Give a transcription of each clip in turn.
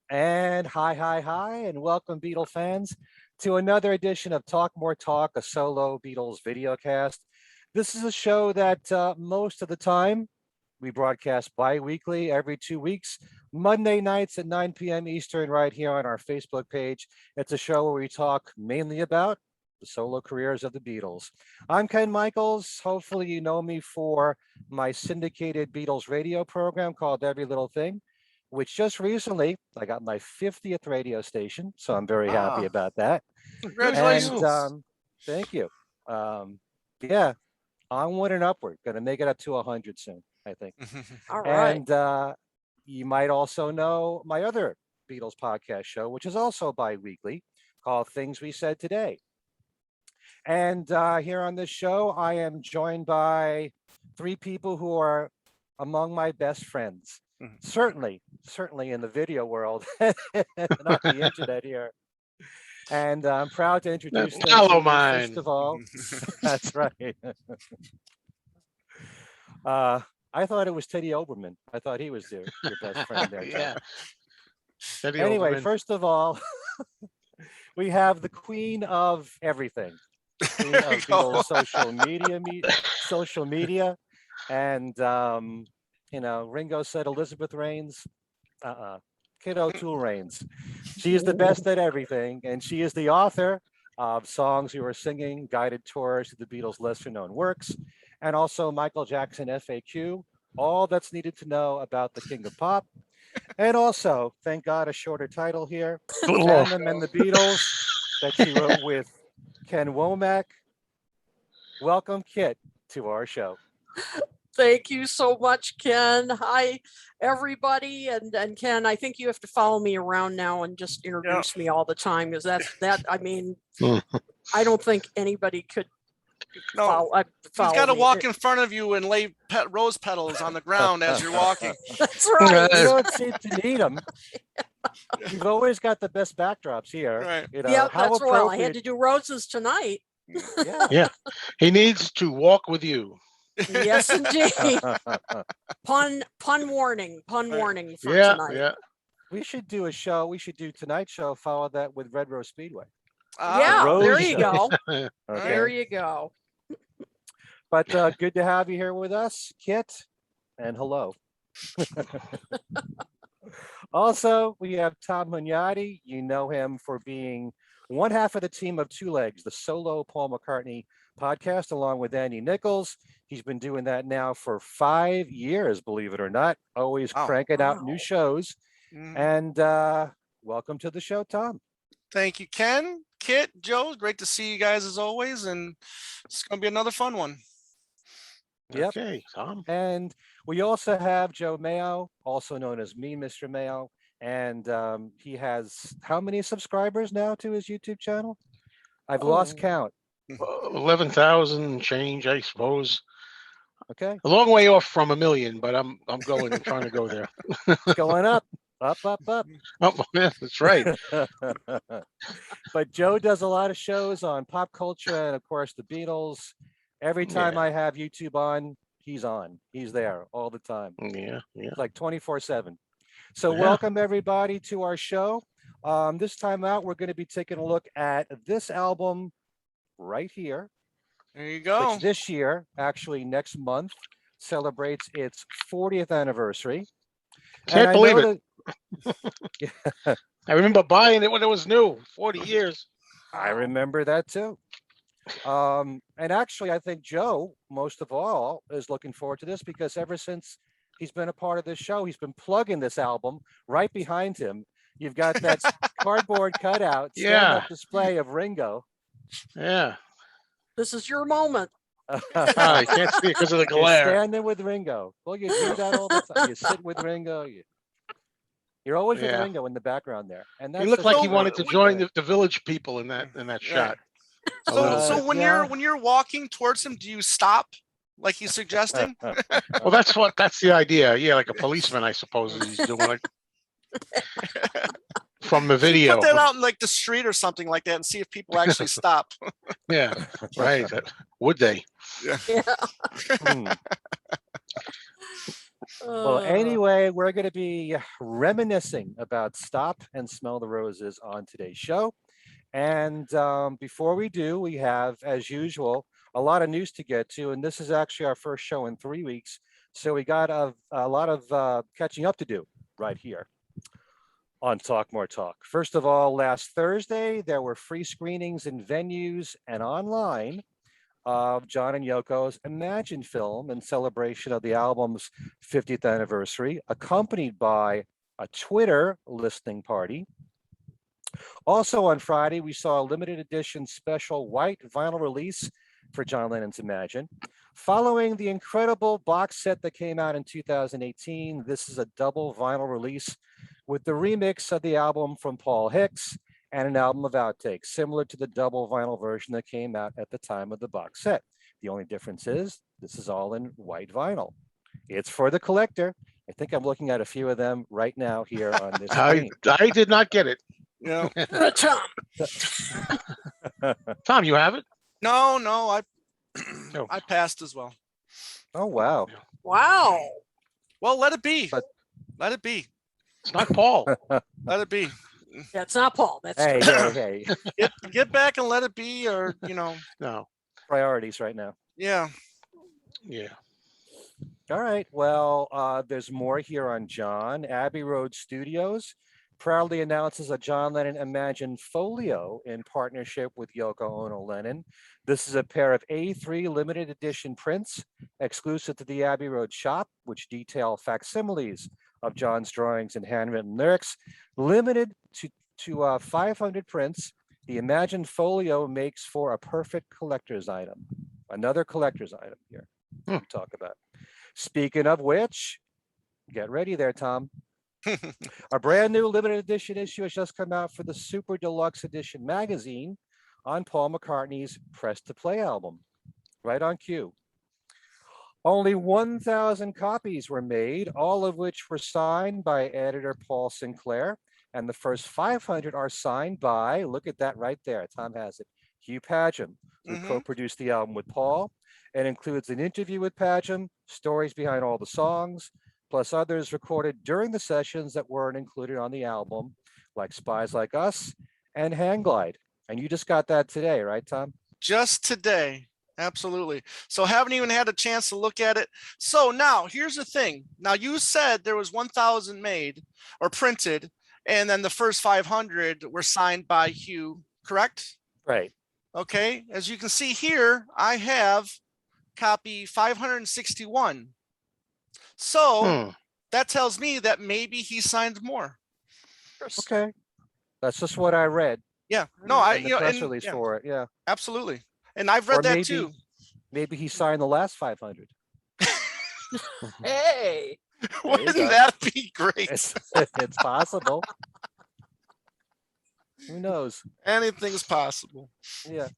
And hi, and welcome, Beatle fans, to another edition of Talk More Talk, a solo Beatles videocast. This is a show that most of the time we broadcast bi-weekly every 2 weeks, Monday nights at 9 p.m. Eastern, right here on our Facebook page. It's a show where we talk mainly about the solo careers of the Beatles. I'm Ken Michaels. Hopefully, you know me for my syndicated Beatles radio program called Every Little Thing, which just recently I got my 50th radio station. So I'm very happy Ah, about that. And congratulations. thank you. Yeah, onward and upward. Going to make it up to 100 soon, I think. All right. And you might also know my other Beatles podcast show, which is also bi-weekly, called Things We Said Today. And here on this show, I am joined by three people who are among my best friends. Mhm. Certainly in the video world, not the internet here. And I'm proud to introduce them to Hello, you, mine. first of all. That's right. I thought it was Teddy Oberman. I thought he was your best friend there, John. Yeah. Teddy Anyway, Oberman. first of all, we have the queen of everything, queen of Beatles social media, and Ringo said Elizabeth reigns. Kid O'Toole reigns. She is the best at everything, and she is the author of Songs You Were Singing, Guided Tours to the Beatles' lesser-known works, and also Michael Jackson FAQ, all that's needed to know about the King of Pop. And also, thank God, a shorter title here, Tandem and the Beatles, that she wrote with Ken Womack. Welcome, Kit, to our show. Thank you so much, Ken. Hi, everybody. And Ken, I think you have to follow me around now and just introduce me all the time, because I mean, I don't think anybody could No, follow he's got to me. walk in front of you and lay rose petals on the ground as you're walking. That's right. You don't seem to need them. You've always got the best backdrops here. Right. Yeah, how that's well. I had appropriate. to do roses tonight. Yeah. Yeah. He needs to walk with you. Yes, indeed. Pun warning. Pun Right. warning for Yeah. tonight. Yeah. We should do a show. We should do tonight's show. Follow that with Red Rose Speedway. Yeah, Rose there you show. go. Okay. There you go. But good to have you here with us, Kit. And hello. Also, we have Tom Munati. You know him for being one half of the team of Two Legs, the solo Paul McCartney podcast, along with Andy Nichols. He's been doing that now for 5 years, believe it or not, always Wow. cranking out new shows. Mhm. And welcome to the show, Tom. Thank you, Ken, Kit, Joe. Great to see you guys as always, and it's going to be another fun one. Yep. Okay, Tom. And we also have Joe Mayo, also known as me, Mr. Mayo. And he has how many subscribers now to his YouTube channel? I've lost count. 11,000 change, I suppose. Okay. A long way off from 1 million, but I'm trying to go there. Going up. Oh, yeah, that's right. But Joe does a lot of shows on pop culture and, of course, the Beatles. Every time Yeah. I have YouTube on. He's there all the time. Yeah. Yeah. Like 24/7. So Yeah. welcome everybody to our show. This time out, we're going to be taking a look at this album right here, There you go. which this year, actually next month, celebrates its 40th anniversary. Can't believe it. Yeah, I remember buying it when it was new, 40 years. I remember that too. And actually, I think Joe, most of all, is looking forward to this because ever since he's been a part of this show, he's been plugging this album right behind him. You've got that cardboard cutout, stand-up display of Ringo. Yeah. This is your moment. I can't see it because of the You're glare. standing with Ringo. Well, you do that all the time. You sit with Ringo. You're always with Yeah. Ringo in the background there. And He that's looked like he So, wanted to we- join the village people in that shot. A little So bit. when yeah. you're walking towards him, do you stop like he's suggesting? Well, that's the idea. Yeah, like a policeman, I suppose, he's doing like from the video. Put that out in like the street or something like that and see if people actually stop. Yeah, right. Would they? Yeah. Hmm. Well, anyway, we're going to be reminiscing about Stop and Smell the Roses on today's show. And before we do, we have, as usual, a lot of news to get to. And this is actually our first show in 3 weeks. So we got a lot of catching up to do right here on Talk More Talk. First of all, last Thursday, there were free screenings in venues and online of John and Yoko's Imagine film in celebration of the album's 50th anniversary, accompanied by a Twitter listening party. Also on Friday, we saw a limited edition special white vinyl release for John Lennon's Imagine. Following the incredible box set that came out in 2018, this is a double vinyl release with the remix of the album from Paul Hicks and an album of outtakes, similar to the double vinyl version that came out at the time of the box set. The only difference is this is all in white vinyl. It's for the collector. I think I'm looking at a few of them right now here on this screen. I did not get it. Yeah. Tom. Tom, you have it? No, No. I passed as well. Oh, wow. Wow. Well, let it be. But- Let it be. It's not Paul. Let it be. That's not Paul. That's Hey, true. hey, Get back and let it be, or No. priorities right now. yeah. Yeah. All right. Well, there's more here on John. Abbey Road Studios proudly announces a John Lennon Imagine Folio in partnership with Yoko Ono Lennon. This is a pair of A3 limited edition prints exclusive to the Abbey Road shop, which detail facsimiles of John's drawings and handwritten lyrics. Limited to 500 prints, the Imagine Folio makes for a perfect collector's item. Another collector's item here to talk about. Speaking of which, get ready there, Tom. A brand new limited edition issue has just come out for the Super Deluxe Edition magazine on Paul McCartney's Press to Play album. Right on cue. Only 1,000 copies were made, all of which were signed by editor Paul Sinclair. And the first 500 are signed by, look at that right there, Tom has it, Hugh Padgham, who co-produced the album with Paul. It includes an interview with Padgham, stories behind all the songs, plus others recorded during the sessions that weren't included on the album, like Spies Like Us and Hang Glide. And you just got that today, right, Tom? Just today. Absolutely. So haven't even had a chance to look at it. So now here's the thing. Now you said there was 1,000 made or printed, and then the first 500 were signed by Hugh, correct? Right. Okay. As you can see here, I have copy 561. So that tells me that maybe he signed more. Okay. That's just what I read. Yeah. No, in the press release yeah, for it. Yeah. absolutely. And I've read Or that too. Maybe he signed the last 500. Hey. Wouldn't go. that be great? It's possible. Who knows? Anything's possible. Yeah.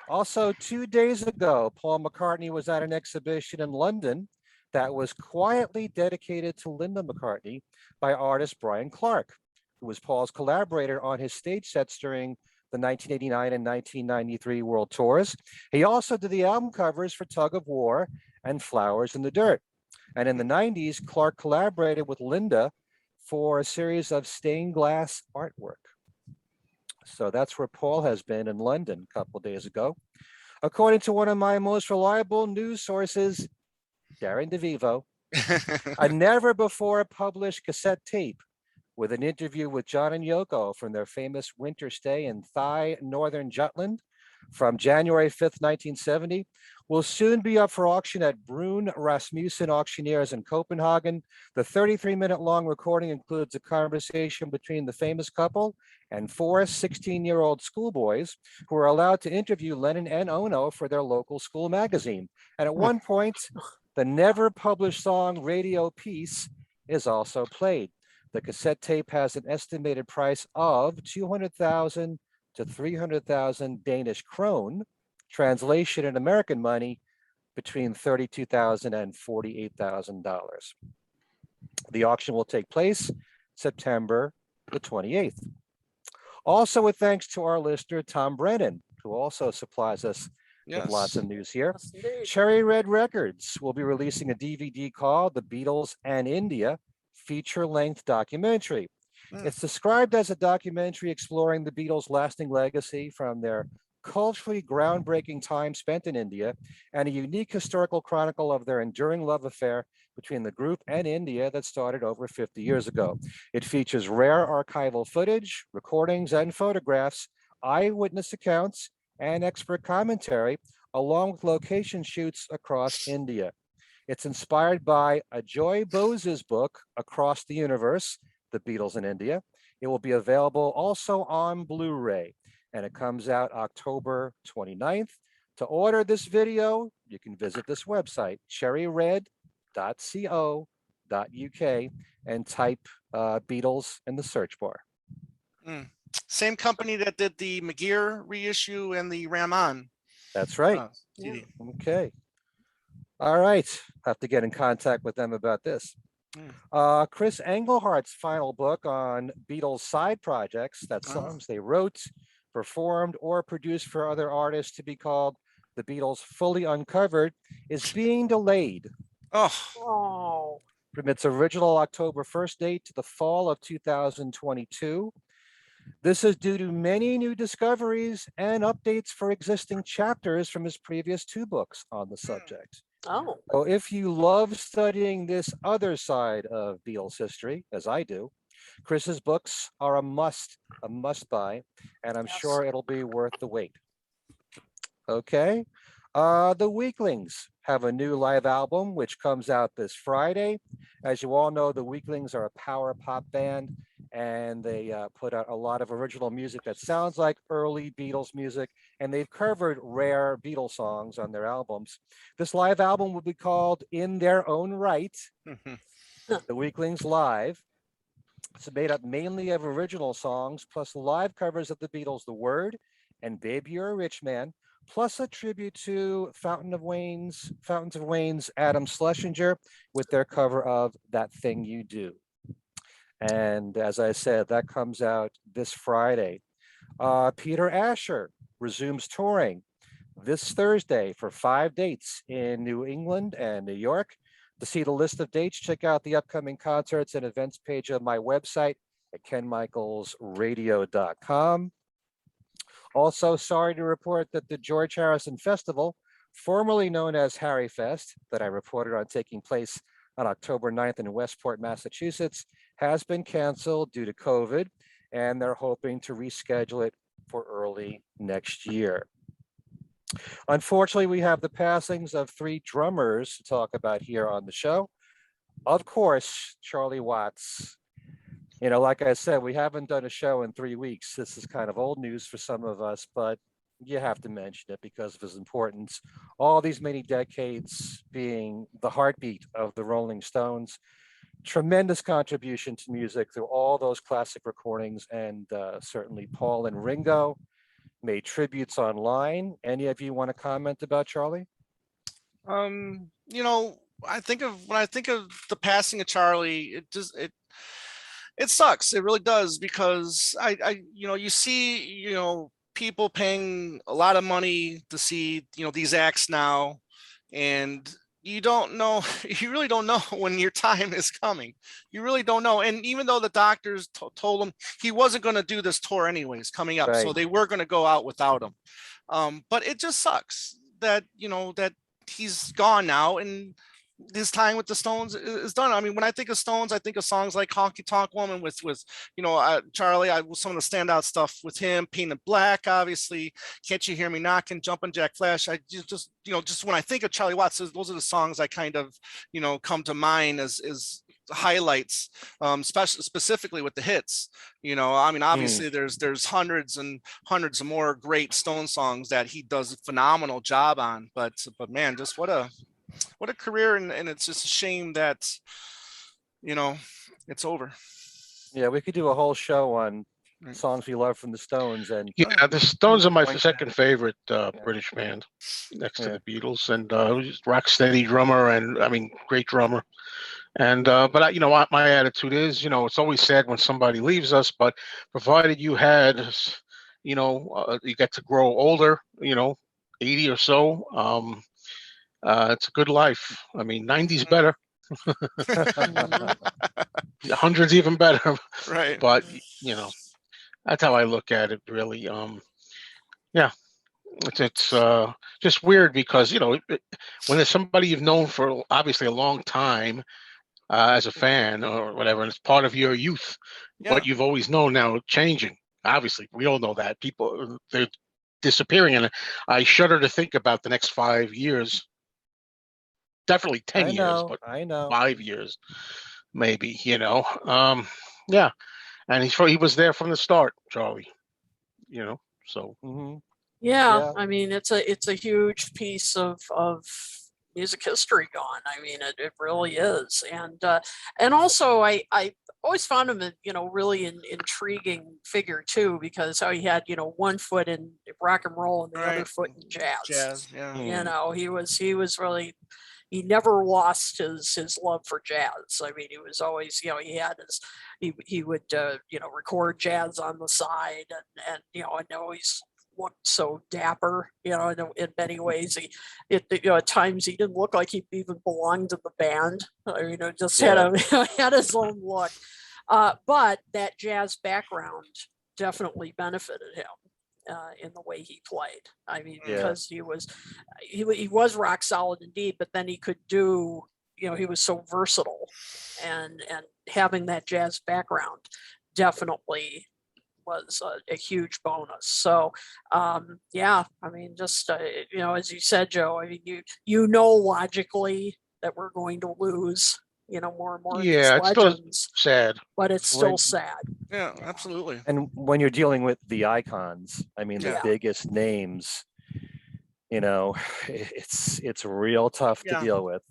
Also, 2 days ago, Paul McCartney was at an exhibition in London that was quietly dedicated to Linda McCartney by artist Brian Clark, who was Paul's collaborator on his stage sets during the 1989 and 1993 world tours. He also did the album covers for Tug of War and Flowers in the Dirt. And in the 90s, Clark collaborated with Linda for a series of stained glass artwork. So that's where Paul has been in London a couple of days ago. According to one of my most reliable news sources, Darren DeVivo, a never before published cassette tape with an interview with John and Yoko from their famous winter stay in Thai northern Jutland from January 5th, 1970, will soon be up for auction at Brun Rasmussen Auctioneers in Copenhagen. The 33-minute long recording includes a conversation between the famous couple and 4 16-year-old schoolboys who are allowed to interview Lennon and Ono for their local school magazine. And at one point, the never published song Radio Peace is also played. The cassette tape has an estimated price of 200,000 to 300,000 Danish krone, translation in American money between $32,000 and $48,000. The auction will take place September the 28th. Also, with thanks to our listener, Tom Brennan, who also supplies us with lots Yes. of news here. Yes, indeed. Cherry Red Records will be releasing a DVD called The Beatles and India feature-length documentary. It's described as a documentary exploring the Beatles' lasting legacy from their culturally groundbreaking time spent in India and a unique historical chronicle of their enduring love affair between the group and India that started over 50 years ago. It features rare archival footage, recordings, and photographs, eyewitness accounts, and expert commentary, along with location shoots across India. It's inspired by Ajoy Bose's book, Across the Universe, The Beatles in India. It will be available also on Blu-ray, and it comes out October 29th. To order this video, you can visit this website, cherryred.co.uk, and type Beatles in the search bar. Same company that did the McGear reissue and the Ramon. That's right. CD. Okay. All right. Have to get in contact with them about this. Chris Englehart's final book on Beatles side projects, that's songs they wrote, performed, or produced for other artists, to be called The Beatles Fully Uncovered, is being delayed Oh, from its original October 1st date to the fall of 2022. This is due to many new discoveries and updates for existing chapters from his previous two books on the subject. oh, So if you love studying this other side of Beatles history, as I do, Chris's books are a must buy, and I'm Yes. sure it'll be worth the wait. Okay. The Weaklings have a new live album, which comes out this Friday. As you all know, the Weaklings are a power pop band, and they put out a lot of original music that sounds like early Beatles music, and they've covered rare Beatles songs on their albums. This live album will be called In Their Own Right, The Weaklings Live. It's made up mainly of original songs, plus live covers of the Beatles' The Word and Baby You're a Rich Man, plus a tribute to Fountains of Wayne's Adam Schlesinger with their cover of That Thing You Do. And as I said, that comes out this Friday. Peter Asher resumes touring this Thursday for 5 dates in New England and New York. To see the list of dates, check out the upcoming concerts and events page of my website at kenmichaelsradio.com. Also, sorry to report that the George Harrison Festival, formerly known as Harry Fest, that I reported on taking place on October 9th in Westport, Massachusetts, has been canceled due to COVID, and they're hoping to reschedule it for early next year. Unfortunately, we have the passings of 3 drummers to talk about here on the show. Of course, Charlie Watts. You know, like I said, we haven't done a show in 3 weeks. This is kind of old news for some of us, but you have to mention it because of his importance. All these many decades being the heartbeat of the Rolling Stones. Tremendous contribution to music through all those classic recordings, and certainly Paul and Ringo made tributes online. Any of you want to comment about Charlie? You know, when I think of the passing of Charlie, it sucks. It really does, because you see, people paying a lot of money to see, these acts now, and you don't know, you really don't know when your time is coming. You really don't know. And even though the doctors told him he wasn't going to do this tour anyways coming up, so Right. they were going to go out without him. But it just sucks that, that he's gone now, and his time with the Stones is done. I mean, when I think of Stones, I think of songs like Honky Tonk Woman with Charlie. Some of the standout stuff with him, Painted Black, obviously, Can't You Hear Me Knocking, Jumpin' Jack Flash. I just when I think of Charlie Watts, those are the songs I kind of, come to mind as highlights, specifically with the hits. I mean, obviously there's hundreds and hundreds of more great Stone songs that he does a phenomenal job on, but man, just what a career, and it's just a shame that it's over. Yeah, we could do a whole show on songs we love from the Stones. And Yeah, the Stones are my Point second favorite British band, next to the Beatles, and rock steady drummer, and I mean, great drummer. And but my attitude is, it's always sad when somebody leaves us, but provided you had, you get to grow older, 80 or so. It's a good life. I mean, 90's better, Mhm. 100's even better. Right. But that's how I look at it, really. Yeah, it's just weird because when there's somebody you've known for obviously a long time as a fan or whatever, and it's part of your youth, Yeah. what you've always known now changing. Obviously, we all know that people they're disappearing, and I shudder to think about the next 5 years. Definitely 10 years, but I know. 5 years maybe. Yeah, and he was there from the start, Charlie. So Hmm. Yeah, Yeah. I mean it's a huge piece of music history gone. I mean it really is, and also I always found him a really intriguing figure too, because how he had one foot in rock and roll and the other Right. foot in jazz. Jazz. Yeah. He was really, he never lost his love for jazz. I mean, he was always, he had his, he would, record jazz on the side, and always looked so dapper, in many ways. At times he didn't look like he even belonged to the band. Just had had his own look. But that jazz background definitely benefited him. In the way he played. I mean, Yeah. because he was rock solid indeed, but then he could do, he was so versatile, and having that jazz background definitely was a huge bonus. So, yeah, I mean, just as you said, Joe, I mean, logically that we're going to lose, more and more of these yeah, it's still legends, sad. but it's still When- sad. Yeah. Absolutely. And when you're dealing with the icons, I mean, the Yeah. biggest names, it's real tough to Yeah. deal with.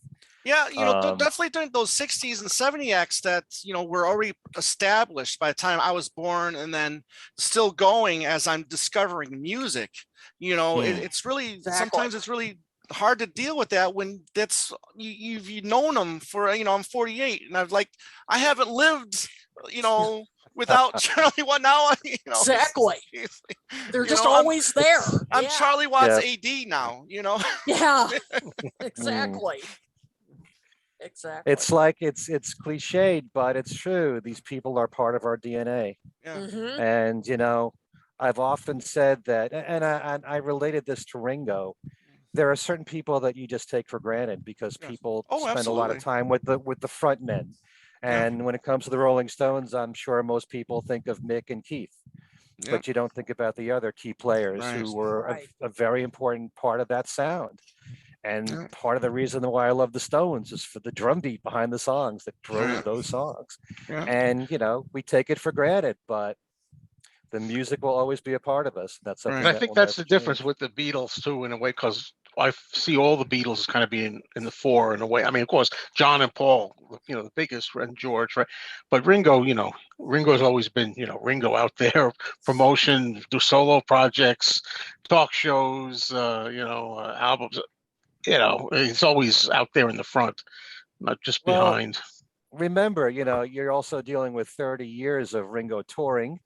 Yeah, Um, definitely during those 60s and 70s acts that, were already established by the time I was born, and then still going as I'm discovering music. It's really, Exactly. sometimes it's really hard to deal with that when you've known them for, I'm 48 and I haven't lived, without Charlie Watt now. Exactly. Seriously, They're just I'm always there. I'm Yeah. Charlie Watts Yeah. AD now, Yeah, exactly. Exactly. it's like it's cliched, but it's true. These people are part of our DNA. Yeah. Mhm. And I've often said that, and I related this to Ringo. There are certain people that you just take for granted because Yes. people Oh, spend a lot of absolutely. time with the front men. Yeah. And when it comes to the Rolling Stones, I'm sure most people think of Mick and Keith, Yeah. but you don't think about the other key players Right. who were Right. a very important part of that sound. And Yeah. part of the reason why I love the Stones is for the drum beat behind the songs that drove Right. those songs. Yeah. And we take it for granted, but the music will always be a part of us. That's something Right. And I that think will that's never the difference change. with the Beatles too, in a way, because I see all the Beatles as kind of being in the fore in a way. I mean, of course, John and Paul, the biggest, and George, right? But Ringo, Ringo's always been, Ringo out there, promotion, do solo projects, talk shows, albums. He's always out there in the front, not just Well, behind. remember, you're also dealing with 30 years of Ringo touring,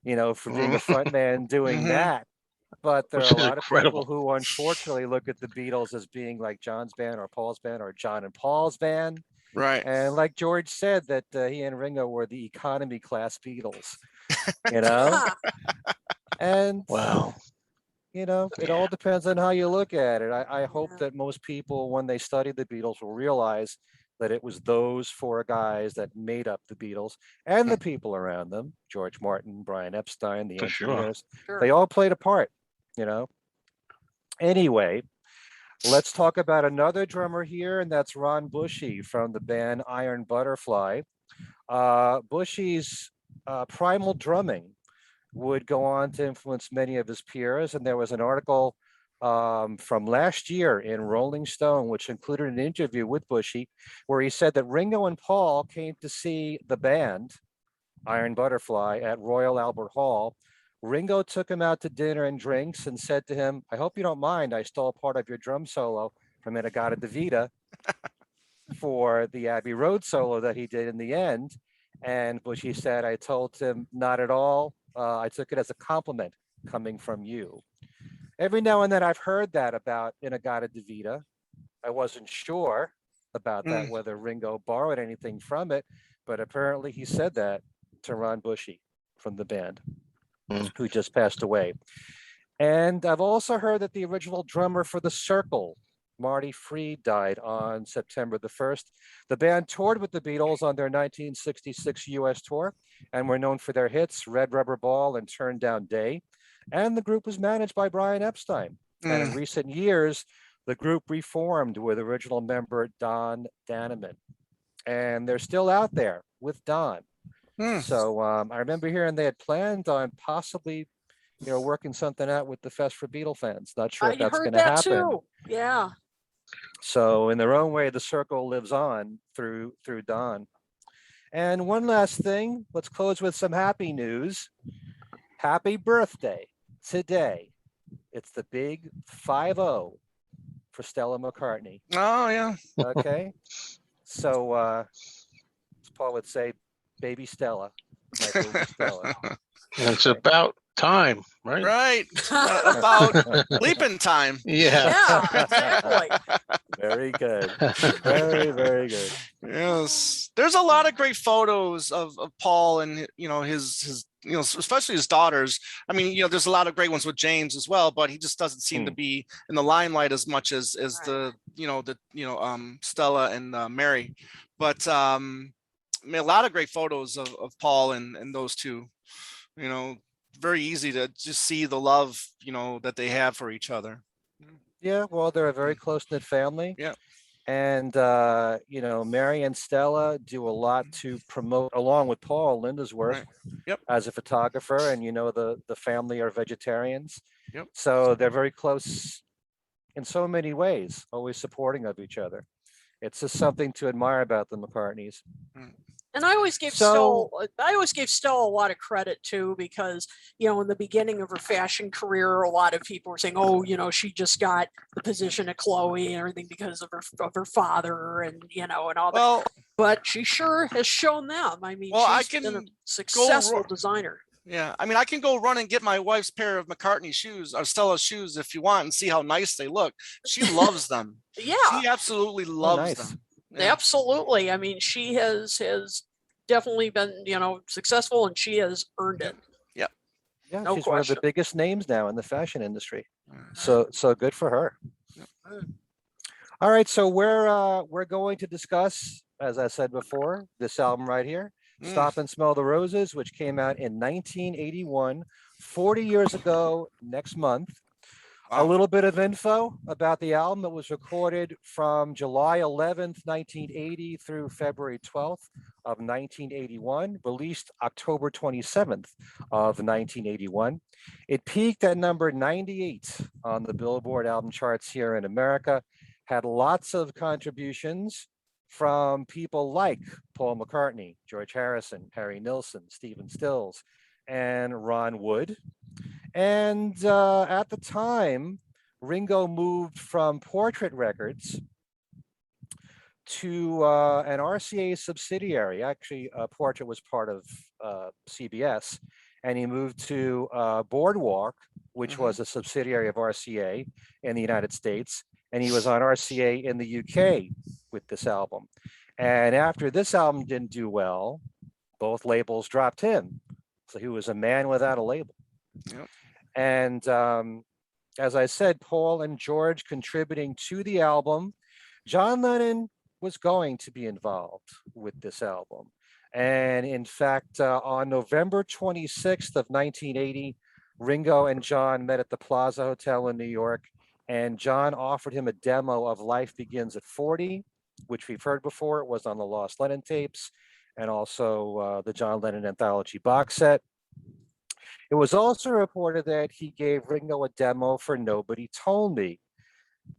for being a Mhm. front man doing Mm-hmm. that. But there are Which a is lot of people incredible. who unfortunately look at the Beatles as being like John's band or Paul's band or John and Paul's band. Right. And like George said, that he and Ringo were the economy class Beatles, you know? And, Wow. it all depends on how you look at it. I hope Yeah. that most people, when they study the Beatles, will realize that it was those four guys that made up the Beatles and the people around them, George Martin, Brian Epstein, the For sure. engineers, Sure. they all played a part, Anyway, let's talk about another drummer here, and that's Ron Bushey from the band Iron Butterfly. Bushey's primal drumming would go on to influence many of his peers, and there was an article from last year in Rolling Stone, which included an interview with Bushey, where he said that Ringo and Paul came to see the band Iron Butterfly at Royal Albert Hall. Ringo took him out to dinner and drinks and said to him, "I hope you don't mind, I stole part of your drum solo from Inagata Devita for the Abbey Road solo that he did in the end." And Bushey said, "I told him, not at all. I took it as a compliment coming from you." every now and then I've heard that about Inagata Devita. I wasn't sure about that, whether Ringo borrowed anything from it, but apparently he said that to Ron Bushey from the band, who just passed away. And I've also heard that the original drummer for The Circle, Marty Freed, died on September the 1st. The band toured with the Beatles on their 1966 US tour and were known for their hits Red Rubber Ball and Turn Down Day. And the group was managed by Brian Epstein. And in recent years, the group reformed with original member Don Daneman. And they're still out there with Don. So I remember hearing they had planned on possibly, working something out with the Fest for Beatle fans. Not sure if that's going to happen. Too. Yeah. So in their own way, the circle lives on through Don. And one last thing, let's close with some happy news. Happy birthday today. It's the big 5-0 for Stella McCartney. Oh, yeah. Okay. So as Paul would say, baby Stella. My baby Stella. It's about time, right? Right. About leaping time. Yeah, exactly. Very good. Very, very good. Yes. There's a lot of great photos of Paul and, his especially his daughters. I mean, there's a lot of great ones with James as well, but he just doesn't seem to be in the limelight as much as the Stella and Mary. But a lot of great photos of Paul and those two, very easy to just see the love, that they have for each other. Yeah, well, they're a very close-knit family. Yeah. And, Mary and Stella do a lot to promote, along with Paul, Linda's work as a photographer. And, the family are vegetarians. Yep. So they're very close in so many ways, always supporting of each other. It's just something to admire about the McCartneys. And I always gave Stella a lot of credit too, because, in the beginning of her fashion career, a lot of people were saying, oh, she just got the position of Chloe and everything because of her father and, and all that. But she sure has shown them. I mean, she's been a successful designer. Yeah. I mean, I can go run and get my wife's pair of McCartney shoes or Stella's shoes if you want and see how nice they look. She loves them. Yeah. She absolutely loves them. Yeah. Absolutely. I mean, she has definitely been, successful, and she has earned it. Yeah. Yeah, no she's question. One of the biggest names now in the fashion industry. So good for her. All right, so we're going to discuss, as I said before, this album right here, Stop and Smell the Roses, which came out in 1981, 40 years ago next month. A little bit of info about the album. It was recorded from July 11th, 1980 through February 12th of 1981, released October 27th of 1981. It peaked at number 98 on the Billboard album charts here in America, had lots of contributions from people like Paul McCartney, George Harrison, Harry Nilsson, Stephen Stills, and Ron Wood. And at the time, Ringo moved from Portrait Records to an RCA subsidiary. Actually, Portrait was part of CBS, and he moved to Boardwalk, which was a subsidiary of RCA in the United States, and he was on RCA in the UK with this album. And after this album didn't do well, both labels dropped him. So he was a man without a label. Yep. And as I said, Paul and George contributing to the album. John Lennon was going to be involved with this album. And in fact, on November 26th of 1980, Ringo and John met at the Plaza Hotel in New York, and John offered him a demo of Life Begins at 40, which we've heard before. It was on the Lost Lennon tapes and also the John Lennon anthology box set. It was also reported that he gave Ringo a demo for Nobody Told Me,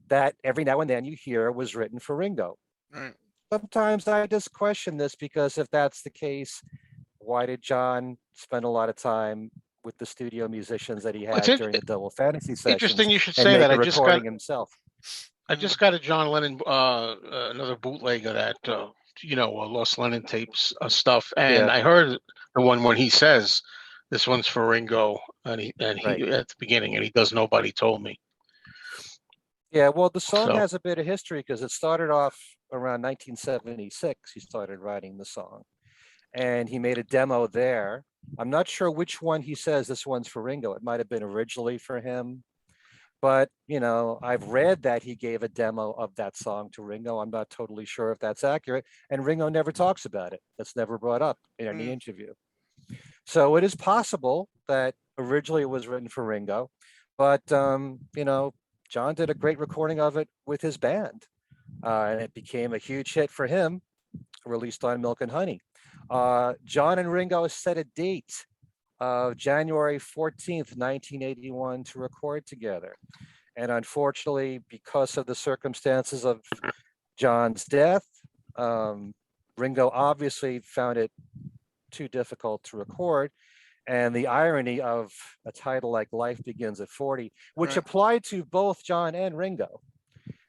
that every now and then you hear was written for Ringo. Right. Sometimes I just question this, because if that's the case, why did John spend a lot of time with the studio musicians that he had during the Double Fantasy sessions? Interesting you should say that. I just got a John Lennon, another bootleg of that, Lost Lennon tapes stuff. And I heard the one when he says, this one's for Ringo. and he Right. at the beginning, and he does Nobody Told Me. Yeah, well, the song So- has a bit of history because it started off around 1976. He started writing the song, and he made a demo there. I'm not sure which one he says this one's for Ringo. It might have been originally for him, but I've read that he gave a demo of that song to Ringo. I'm not totally sure if that's accurate, and Ringo never talks about it. That's never brought up in any interview. So it is possible that originally it was written for Ringo, but John did a great recording of it with his band, and it became a huge hit for him, released on Milk and Honey. John and Ringo set a date of January 14th, 1981 to record together. And unfortunately, because of the circumstances of John's death, Ringo obviously found it too difficult to record. And the irony of a title like Life Begins at 40, which Right. applied to both John and Ringo.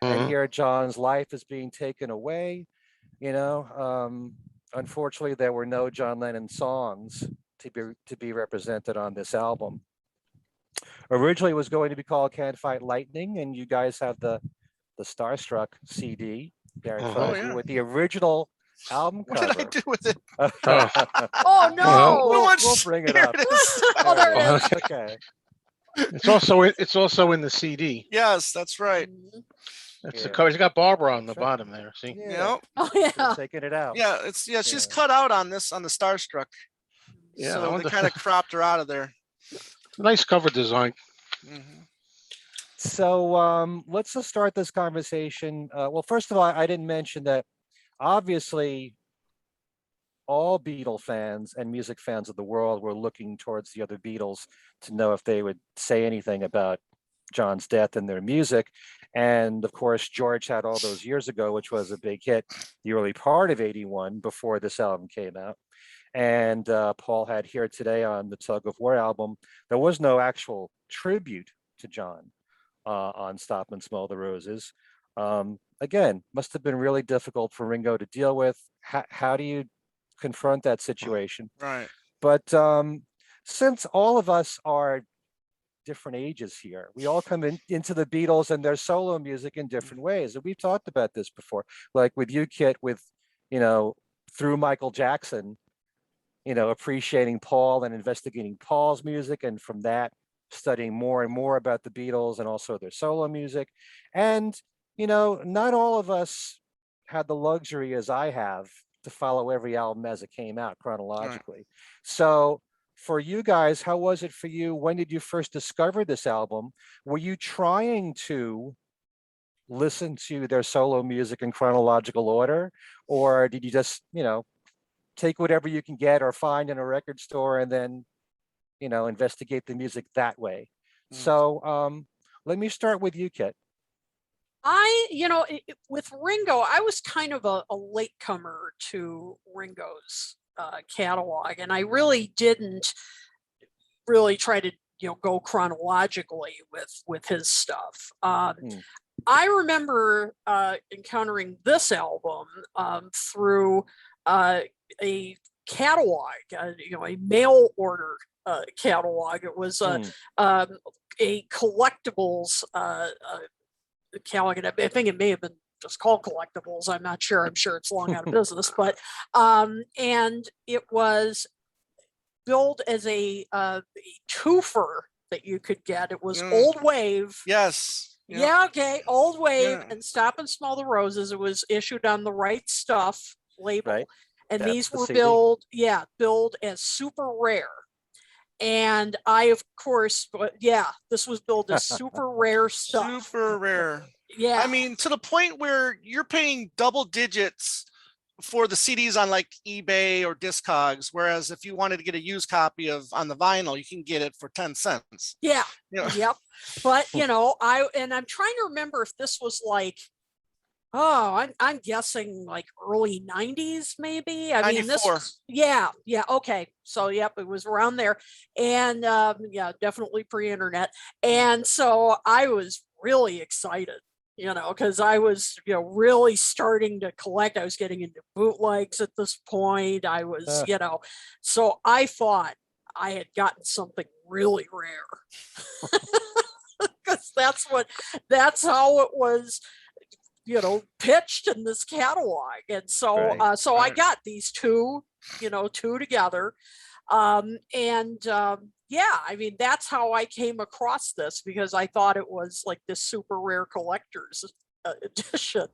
And Mhm. here John's life is being taken away. Unfortunately, there were no John Lennon songs to be represented on this album. Originally, it was going to be called Can't Fight Lightning, and you guys have the Starstruck CD there in front of you yeah. with the original album What did I cover. do with it? Oh no. Well, we'll much- bring it Here up. it is. Oh, there it There is. Okay. It's also in the CD. Yes, that's right. Mhm. That's Yeah. the cover. It's got Barbara on the That's right. bottom there. See? Yeah. Yep. Oh Should've yeah. taken it out. Yeah, she's Yeah. cut out on this on the Starstruck. Yeah, I So they wonder- kind of cropped her out of there. Nice cover design. Mhm. So let's just start this conversation. Well, first of all, I didn't mention that obviously all Beatle fans and music fans of the world were looking towards the other Beatles to know if they would say anything about John's death and their music. And of course, George had All Those Years Ago, which was a big hit the early part of 81 before this album came out. And Paul had Here Today on the Tug of War album. There was no actual tribute to John on Stop and Smell the Roses. Again, must have been really difficult for Ringo to deal with. How do you confront that situation? Right. But since all of us are different ages here, we all come into the Beatles and their solo music in different ways. And we've talked about this before, like with you, Kit, with, through Michael Jackson, appreciating Paul and investigating Paul's music. And from that, studying more and more about the Beatles and also their solo music. And, not all of us had the luxury as I have to follow every album as it came out chronologically. Right. So for you guys, how was it for you? When did you first discover this album? Were you trying to listen to their solo music in chronological order? Or did you just, take whatever you can get or find in a record store and then, investigate the music that way? So let me start with you, Kit. With Ringo, I was kind of a latecomer to Ringo's catalog, and I really didn't really try to, go chronologically with his stuff. I remember encountering this album through a catalog, a mail order catalog. It was a collectibles catalog, and I think it may have been just called Collectibles. I'm not sure. I'm sure it's long out of business, but and it was billed as a twofer that you could get. It was Old Wave. Yes. Yeah. Okay. Old Wave and Stop and Smell the Roses. It was issued on the Right Stuff label. Right. And that's these were billed as super rare. And I, of course, this was billed as super rare stuff. Super rare. Yeah. I mean, to the point where you're paying double digits for the CDs on like eBay or Discogs, whereas if you wanted to get a used copy on the vinyl, you can get it for 10 cents. Yeah. Yep. But I'm trying to remember if this was like, I'm guessing like early 90s, maybe. I 94. mean, this, okay. So, yep, it was around there. And definitely pre-internet. And so I was really excited, because I was, really starting to collect. I was getting into bootlegs at this point. I was, so I thought I had gotten something really rare. Because that's how it was, pitched in this catalog. And so, Right. so I got these two together. Yeah, I mean, that's how I came across this, because I thought it was like this super rare collector's edition.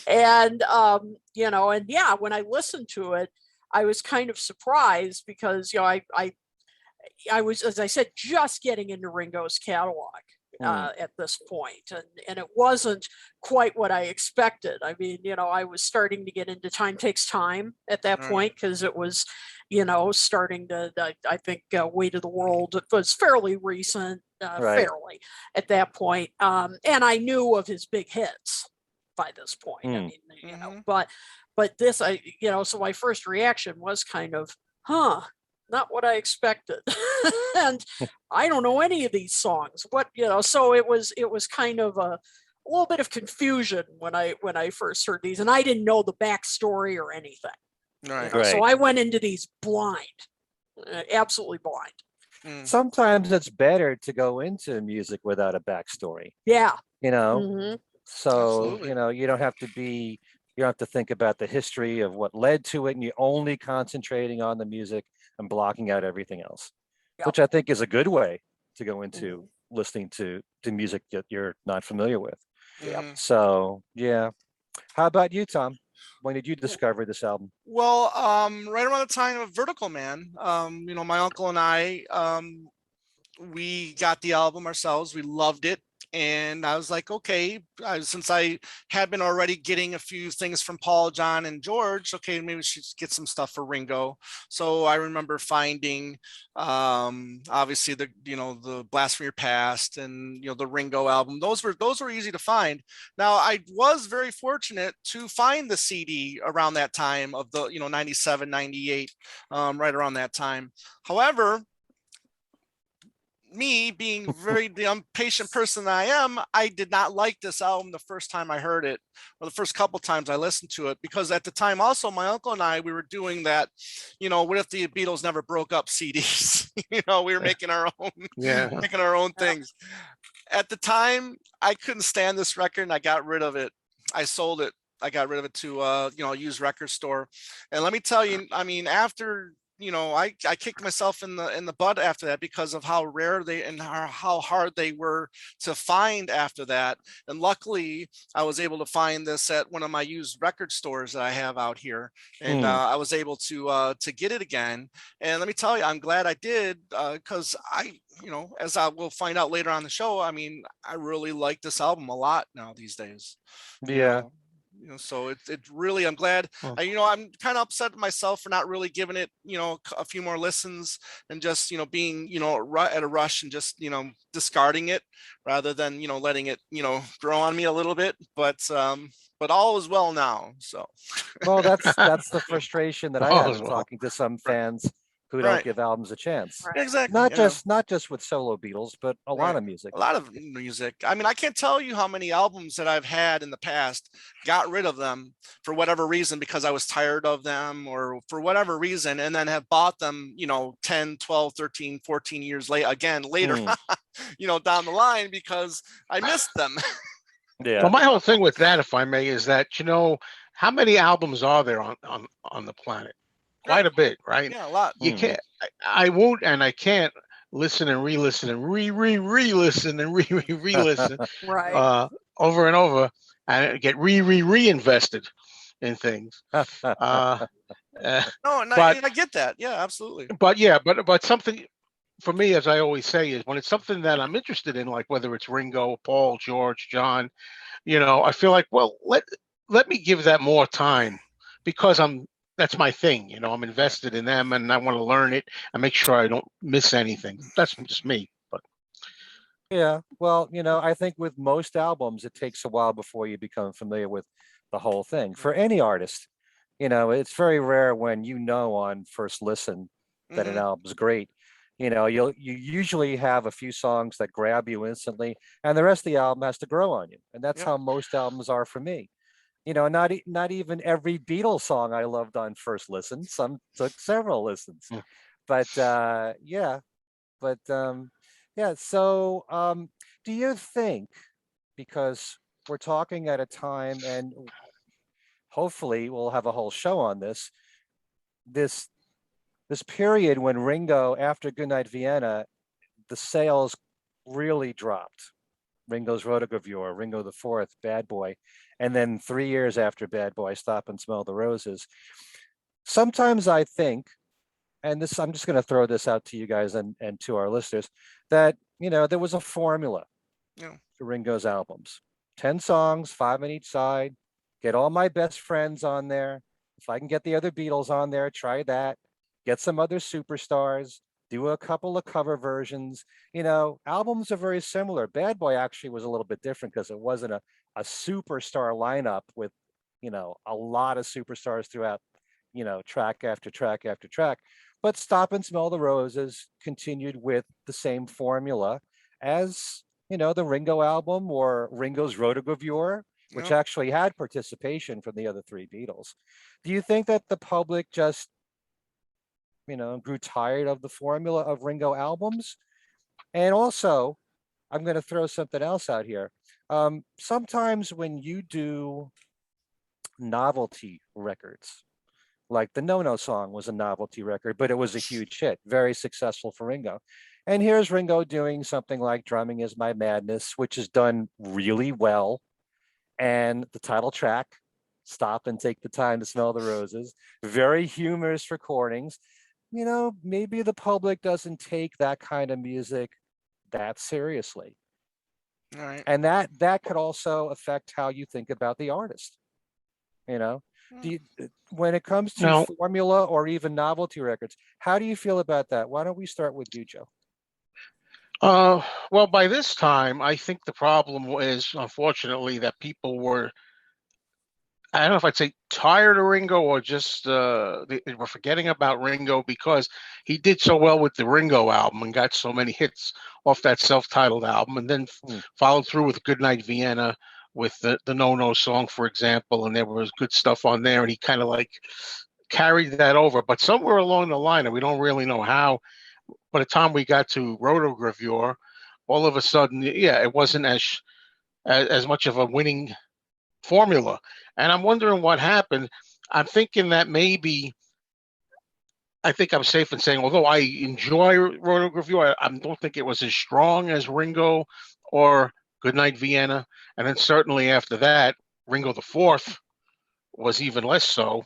And, and yeah, when I listened to it, I was kind of surprised because, I was, as I said, just getting into Ringo's catalog at this point, and it wasn't quite what I expected. I mean, I was starting to get into Time Takes Time at that point, because it was, starting to, I think, Weight of the World was fairly recent, fairly at that point, and I knew of his big hits by this point. I mean, but this, so my first reaction was kind of, not what I expected. And I don't know any of these songs. So it was kind of a little bit of confusion when I first heard these, and I didn't know the backstory or anything. Right. So I went into these blind, absolutely blind. Sometimes it's better to go into music without a backstory. Yeah. So, Absolutely. you don't have to think about the history of what led to it, and you're only concentrating on the music and blocking out everything else, which I think is a good way to go into listening to music that you're not familiar with. So, yeah. How about you, Tom? When did you discover this album? Well, right around the time of Vertical Man, my uncle and I, we got the album ourselves. We loved it. And I was like, okay, since I had been already getting a few things from Paul, John, and George, okay, maybe we should get some stuff for Ringo. So I remember finding, obviously the Blast from Your Past and the Ringo album. Those were easy to find. Now I was very fortunate to find the CD around that time of the 97, 98, right around that time. However, me being the impatient person that I am, I did not like this album the first time I heard it, or the first couple times I listened to it, because at the time also my uncle and I, we were doing that, what if the Beatles never broke up CDs? We were making our own things. At the time, I couldn't stand this record and I got rid of it. I sold it. I got rid of it to a used record store. And let me tell you, I mean, after I kicked myself in the butt after that, because of how rare they and how hard they were to find after that. And luckily, I was able to find this at one of my used record stores that I have out here, and I was able to get it again. And let me tell you, I'm glad I did, because as I will find out later on the show, I mean, I really like this album a lot now these days. Yeah. So it really, I'm glad. I'm kind of upset at myself for not really giving it, a few more listens, and just, being, at a rush and just, discarding it rather than, letting it, grow on me a little bit. But all is well now. So. Well, that's the frustration that I have talking to some fans who don't give albums a chance. Exactly. Not just with solo Beatles, but a lot of music. A lot of music. I mean, I can't tell you how many albums that I've had in the past, got rid of them for whatever reason, because I was tired of them or for whatever reason, and then have bought them, 10, 12, 13, 14 years later, down the line, because I missed them. Well, my whole thing with that, if I may, is that, how many albums are there on the planet? Quite a bit, right? Yeah, a lot. You can't. I won't, and I can't listen and re-listen and re-listen and re-listen right, over and over, and get reinvested in things. No, I get that. Yeah, absolutely. But something for me, as I always say, is when it's something that I'm interested in, like whether it's Ringo, Paul, George, John, I feel like, well, let me give that more time, because that's my thing. I'm invested in them and I want to learn it and make sure I don't miss anything. That's just me. But yeah, well, I think with most albums, it takes a while before you become familiar with the whole thing. For any artist, it's very rare when on first listen that an album's great. You usually have a few songs that grab you instantly, and the rest of the album has to grow on you. And that's how most albums are for me. Not even every Beatles song I loved on first listen. Some took several listens. But yeah, but yeah. So do you think, because we're talking at a time, and hopefully we'll have a whole show on this this period when Ringo, after Goodnight Vienna, the sales really dropped. Ringo's Rotogravure, Ringo the Fourth, Bad Boy, and then 3 years after Bad Boy, Stop and Smell the Roses. Sometimes I think, and this, I'm just going to throw this out to you guys and to our listeners, that there was a formula Yeah. to Ringo's albums: 10 songs, 5 on each side. Get all my best friends on there. If I can get the other Beatles on there, try that. Get some other superstars. Do a couple of cover versions. Albums are very similar. Bad Boy actually was a little bit different because it wasn't a superstar lineup with, a lot of superstars throughout, track after track after track. But Stop and Smell the Roses continued with the same formula as, the Ringo album or Ringo's Rotogravure, which Yeah. actually had participation from the other three Beatles. Do you think that the public just, grew tired of the formula of Ringo albums? And also, I'm going to throw something else out here. Sometimes when you do novelty records, like the No No song was a novelty record, but it was a huge hit, very successful for Ringo. And here's Ringo doing something like Drumming Is My Madness, which is done really well. And the title track, Stop and Take the Time to Smell the Roses, very humorous recordings. Maybe the public doesn't take that kind of music that seriously. All right. And that could also affect how you think about the artist. When it comes to No. formula or even novelty records, how do you feel about that? Why don't we start with you, Joe? Well, by this time, I think the problem is, unfortunately, that people were, I don't know if I'd say tired of Ringo or just they were forgetting about Ringo because he did so well with the Ringo album and got so many hits off that self-titled album, and then followed through with Goodnight Vienna with the No No song, for example, and there was good stuff on there, and he kind of like carried that over. But somewhere along the line, and we don't really know how, by the time we got to Rotogravure, all of a sudden, yeah, it wasn't as much of a winning formula. And I'm wondering what happened. I'm thinking that maybe, I think I'm safe in saying, although I enjoy Rotogravure, I don't think it was as strong as Ringo or Goodnight Vienna. And then certainly after that, Ringo the Fourth was even less so.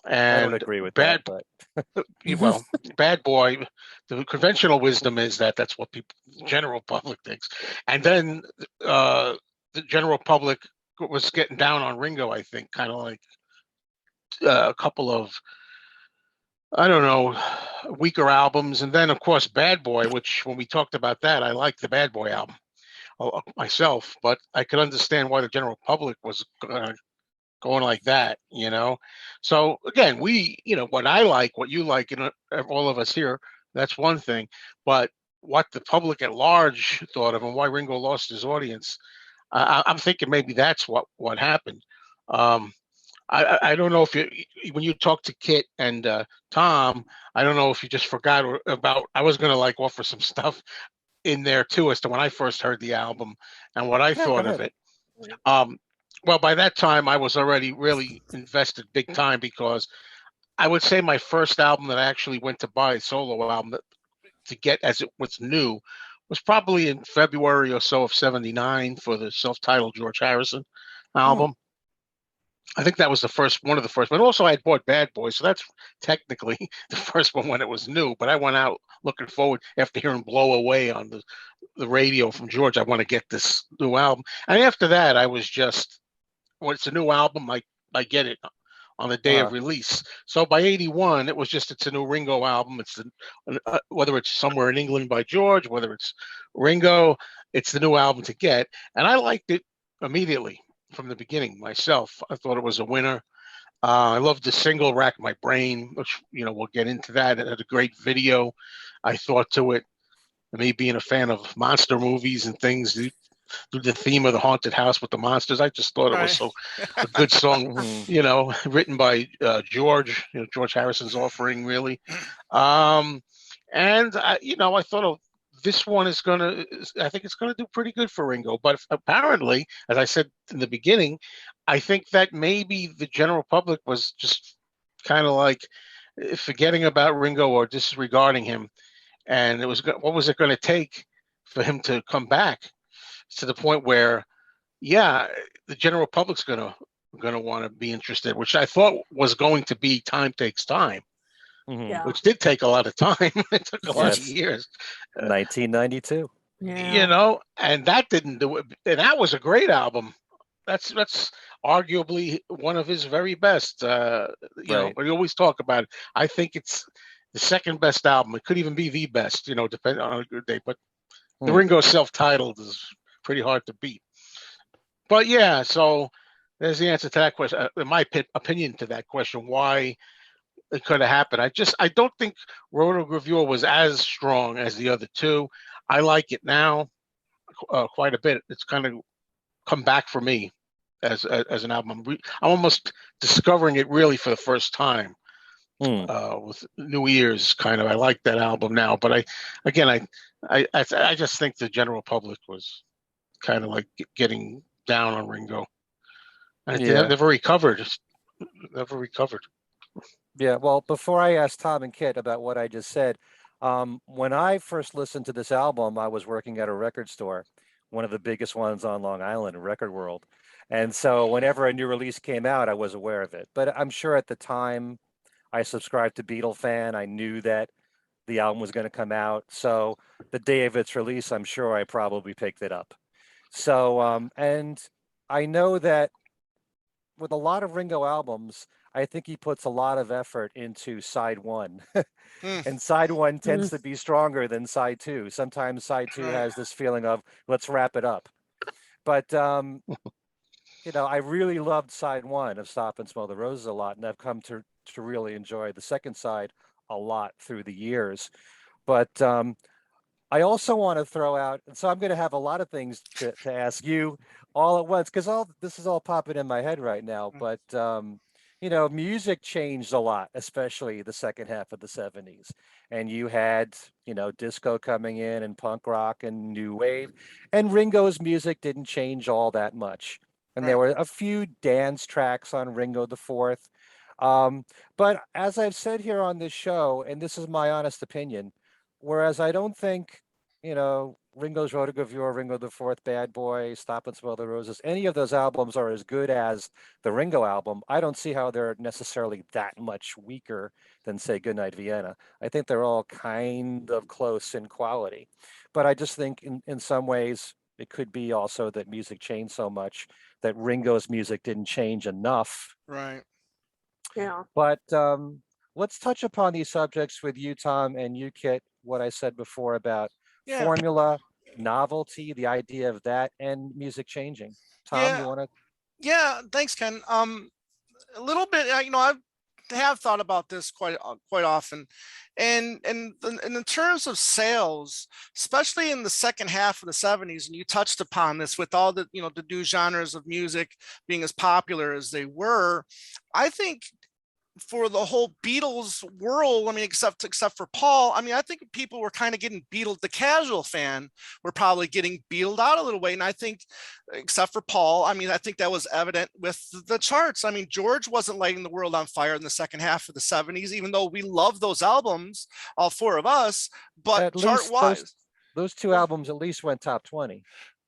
And I don't agree with Bad, that, but well, Bad Boy, the conventional wisdom is that that's what people, the general public thinks. And then the general public was getting down on Ringo, I think, kind of like a couple of, I don't know, weaker albums. And then, of course, Bad Boy, which when we talked about that, I liked the Bad Boy album myself, but I could understand why the general public was going like that, So again, what I like, what you like, and all of us here, that's one thing. But what the public at large thought of and why Ringo lost his audience, I'm thinking maybe that's what happened. I don't know if when you talk to Kit and Tom, I don't know if you just forgot about. I was going to like offer some stuff in there too as to when I first heard the album and what I thought of it. Well, by that time, I was already really invested big time because I would say my first album that I actually went to buy, a solo album, to get as it was new, was probably in February or so of '79 for the self-titled George Harrison album. I think that was one of the first, but also I had bought Bad Boy, so that's technically the first one when it was new. But I went out looking forward after hearing Blow Away on the radio from George. I want to get this new album. And after that, I was just, when it's a new album, I get it on the day of release. So by '81, it was just, it's a new Ringo album. It's whether it's Somewhere in England by George, whether it's Ringo, it's the new album to get. And I liked it immediately from the beginning myself. I thought it was a winner. I loved the single Rack My Brain, which, we'll get into that. It had a great video, I thought, to it. Me being a fan of monster movies and things, do the theme of the haunted house with the monsters. I just thought it was Right. so a good song, Mm. written by George, George Harrison's offering, really. And I thought, oh, this one I think it's gonna do pretty good for Ringo. But apparently, as I said in the beginning, I think that maybe the general public was just kind of like forgetting about Ringo or disregarding him, and what was it going to take for him to come back to the point where, yeah, the general public's gonna want to be interested, which I thought was going to be Time Takes Time, Mhm. Yeah. which did take a lot of time. It took a lot of Yes. years, 1992. Yeah. and that didn't do it. And that was a great album. That's arguably one of his very best. Right. We always talk about it. I think it's the second best album. It could even be the best, depending on a good day. But the Hmm. Ringo self-titled is pretty hard to beat. But yeah, so there's the answer to that question. My opinion to that question, why it could have happened. I don't think Rotogravure was as strong as the other two. I like it now quite a bit. It's kind of come back for me as an album. I'm almost discovering it really for the first time Hmm. with new ears. Kind of, I like that album now. But I just think the general public was kind of like getting down on Ringo. I think Yeah. never recovered. Never recovered. Yeah. Well, before I ask Tom and Kit about what I just said, when I first listened to this album, I was working at a record store, one of the biggest ones on Long Island, Record World. And so whenever a new release came out, I was aware of it. But I'm sure at the time I subscribed to Beatle Fan. I knew that the album was going to come out. So the day of its release, I'm sure I probably picked it up. So, and I know that with a lot of Ringo albums, I think he puts a lot of effort into side one. Hmm. And side one tends Mm. to be stronger than side two. Sometimes side two Right. has this feeling of let's wrap it up. But I really loved side one of Stop and Smell the Roses a lot, and I've come to really enjoy the second side a lot through the years. But I also want to throw out, and so I'm going to have a lot of things to ask you all at once because all this is all popping in my head right now. But music changed a lot, especially the second half of the '70s, and you had disco coming in and punk rock and new wave, and Ringo's music didn't change all that much, and there Right. were a few dance tracks on Ringo the Fourth. But as I've said here on this show, and this is my honest opinion, whereas I don't think Ringo's Rotogravure, Ringo the Fourth, Bad Boy, Stop and Smell the Roses, any of those albums are as good as the Ringo album. I don't see how they're necessarily that much weaker than, say, Goodnight Vienna. I think they're all kind of close in quality. But I just think in some ways it could be also that music changed so much that Ringo's music didn't change enough. Right. Yeah. But let's touch upon these subjects with you, Tom, and you, Kit, what I said before about Yeah. formula, novelty, the idea of that, and music changing. Tom, Yeah. you want to? Yeah. Thanks, Ken. A little bit. I have thought about this quite often, and in terms of sales, especially in the second half of the '70s, and you touched upon this with all the the new genres of music being as popular as they were. I think for the whole Beatles world, I mean, except for Paul, I mean, I think people were kind of getting Beatled. The casual fan were probably getting Beatled out a little way, and I think, except for Paul, I mean, I think that was evident with the charts. I mean, George wasn't lighting the world on fire in the second half of the '70s, even though we love those albums, all four of us. But At chart least wise, those two albums at least went top 20.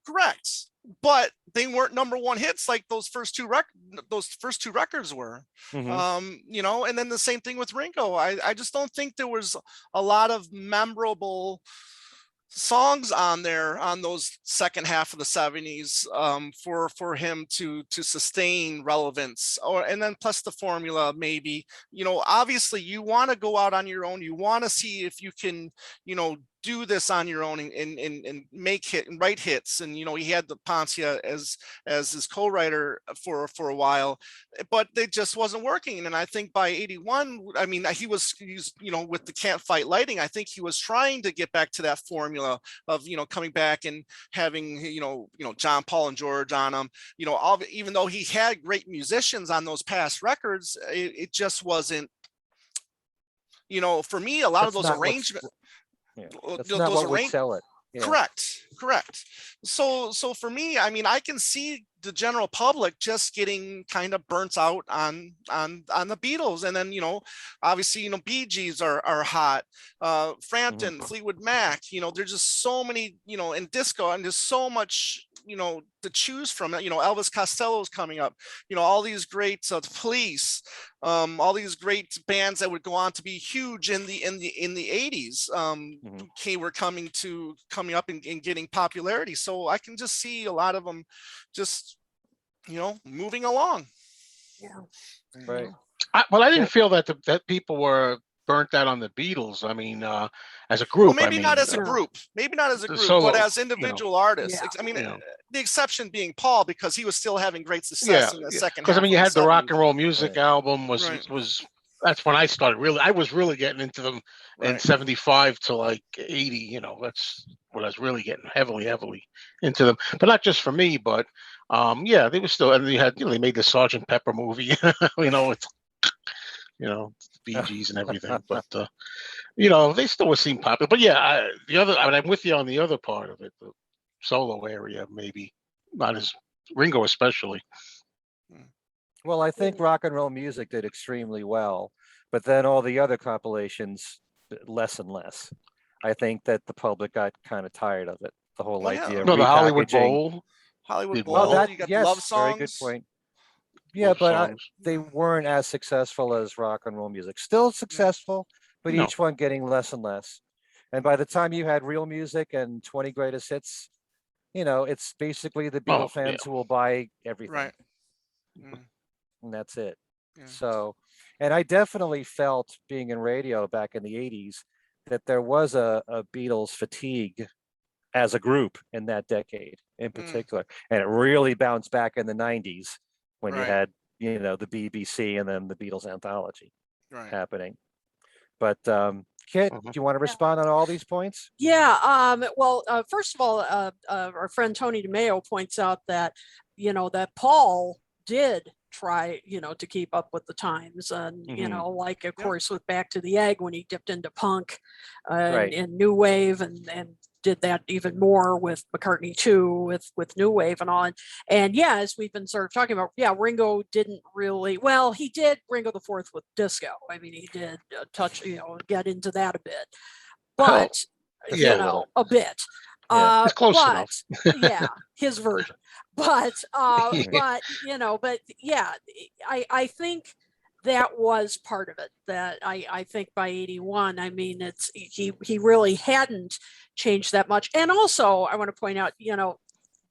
correct. But they weren't number one hits like those first two records were. Hmm. And then the same thing with Ringo. I just don't think there was a lot of memorable songs on there on those second half of the '70s for him to sustain relevance. And then plus the formula, maybe obviously you want to go out on your own, you want to see if you can do this on your own and make hit and write hits. And, he had the Poncia as his co-writer for a while, but they just wasn't working. And I think by 81, I mean, he's, with the Can't Fight Lighting, I think he was trying to get back to that formula of, coming back and having, John, Paul and George on them, even though he had great musicians on those past records, it just wasn't, for me, a lot of those arrangements. That's not what would sell it. Yeah. Correct. So for me, I mean, I can see the general public just getting kind of burnt out on the Beatles. And then, obviously, Bee Gees are hot. Frampton, Fleetwood Mac, there's just so many, in disco, and there's so much, to choose from. Elvis Costello's coming up, all these great Police, all these great bands that would go on to be huge in the 80s were coming up and getting popularity. So I can just see a lot of them just moving along. Yeah, right. I didn't feel that that people were burnt out on the Beatles. I mean, as a group. Well, maybe not as a group, solo, but as individual artists. Yeah. I mean, the exception being Paul, because he was still having great success in the second half. Because I mean, you had the 70s. Rock and Roll Music Right. album was that's when I started I was really getting into them in 75 to like 80. That's when I was really getting heavily into them. But not just for me, but they were still, and they had, they made the Sergeant Pepper movie, it's, Bee Gees and everything, but they still would seem popular. But I'm with you on the other part of it, the solo area, maybe not as Ringo especially. Well, I think Rock and Roll Music did extremely well, but then all the other compilations, less and less. I think that the public got kind of tired of it. The whole idea of the Hollywood repackaging. Bowl. Hollywood Did Bowl. well. You got yes, love songs. very good point. Yeah, Love but songs. they weren't as successful as Rock and Roll Music. Still successful, but No. each one getting less and less. And by the time you had Real Music and 20 Greatest Hits, it's basically the Beatle fans who will buy everything. Right. Mm. And that's it. Yeah. So, and I definitely felt, being in radio back in the 80s, that there was a Beatles fatigue as a group in that decade in particular. And it really bounced back in the 90s when you had, the BBC and then the Beatles anthology happening. But Kit, do you want to respond on all these points? Yeah. Well, first of all, our friend Tony DeMeo points out that, that Paul did try, to keep up with the times, and like, of course, with Back to the Egg, when he dipped into punk and new wave, and did that even more with McCartney 2 with new wave and on. And as we've been sort of talking about, Ringo didn't really, he did Ringo the Fourth with disco. I mean, he did touch, get into that a bit, but a bit. It's close enough. His version. But I think that was part of it. That I think by 81, I mean, he really hadn't changed that much. And also, I want to point out,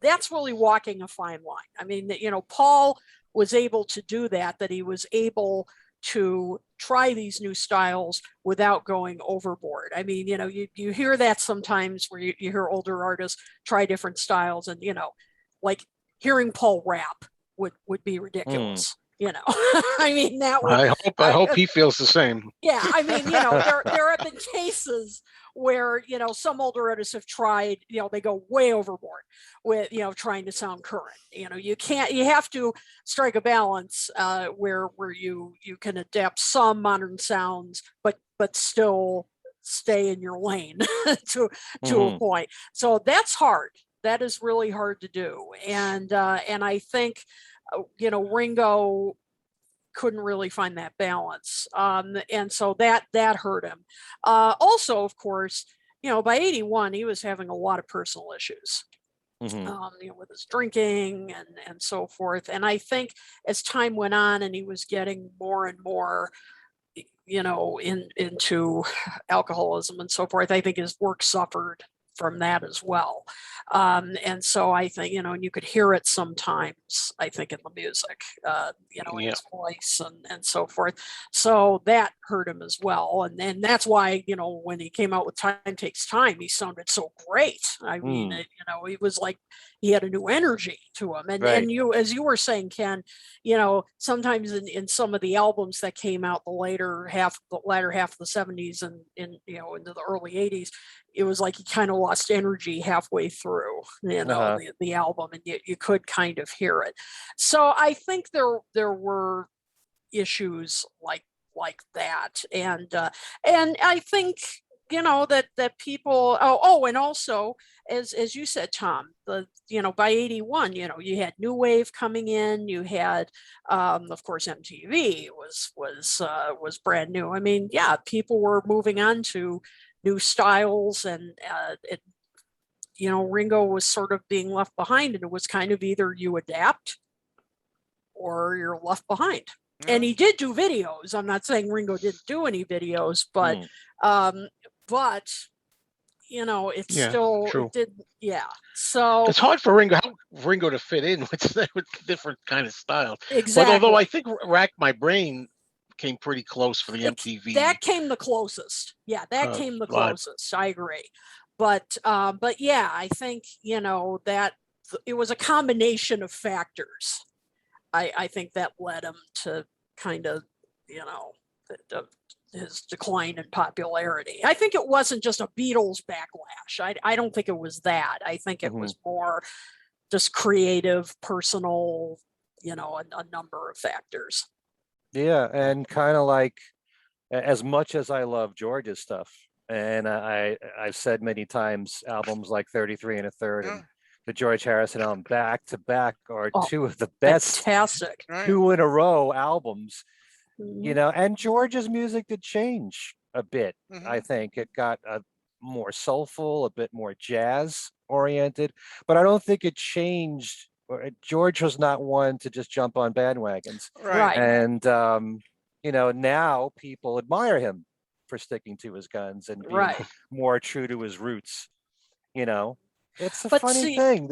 that's really walking a fine line. I mean, Paul was able to do that he was able to try these new styles without going overboard. I mean, you hear that sometimes where you hear older artists try different styles, and, like hearing Paul rap would be ridiculous. I mean, that would, I hope he feels the same. Yeah, I mean, there have been cases where, some older artists have tried, they go way overboard with, trying to sound current. You have to strike a balance where you can adapt some modern sounds, but still stay in your lane to a point. So that's hard. That is really hard to do. And I think, Ringo couldn't really find that balance. And so that hurt him. Also, of course, by 81, he was having a lot of personal issues, with his drinking and so forth. And I think as time went on and he was getting more and more, into alcoholism and so forth, I think his work suffered from that as well. And so I think, and you could hear it sometimes, I think, in the music, in his voice and so forth. So that hurt him as well. And that's why, when he came out with Time Takes Time, he sounded so great. I mean, he was like, he had a new energy to him. And you, as you were saying, Ken, sometimes in some of the albums that came out the latter half of the 70s and into the early 80s, it was like he kind of lost energy halfway through, the album, and you could kind of hear it. So I think there were issues like that, and I think that people. And also, as you said, Tom, by 81, you had new wave coming in. You had, of course, MTV was brand new. I mean, people were moving on to new styles, and Ringo was sort of being left behind, and it was kind of either you adapt or you're left behind. And he did do videos. I'm not saying Ringo didn't do any videos, but it's still true. It did. So it's hard for Ringo to fit in with different kind of style. Exactly. But although I think Rack My Brain came pretty close for the MTV. That came the closest. That came the closest. I agree. But I think, that it was a combination of factors. I think that led him to kind of, his decline in popularity. I think it wasn't just a Beatles backlash. I don't think it was that. I think it was more just creative, personal, a number of factors. Yeah, and kind of like, as much as I love George's stuff, and I've said many times, albums like 33 1/3 and the George Harrison album back to back are two of the best fantastic 2 in a row albums. And George's music did change a bit. I think it got more soulful, a bit more jazz oriented, but I don't think it changed. George was not one to just jump on bandwagons. Right. And now people admire him for sticking to his guns and being more true to his roots. It's a funny thing.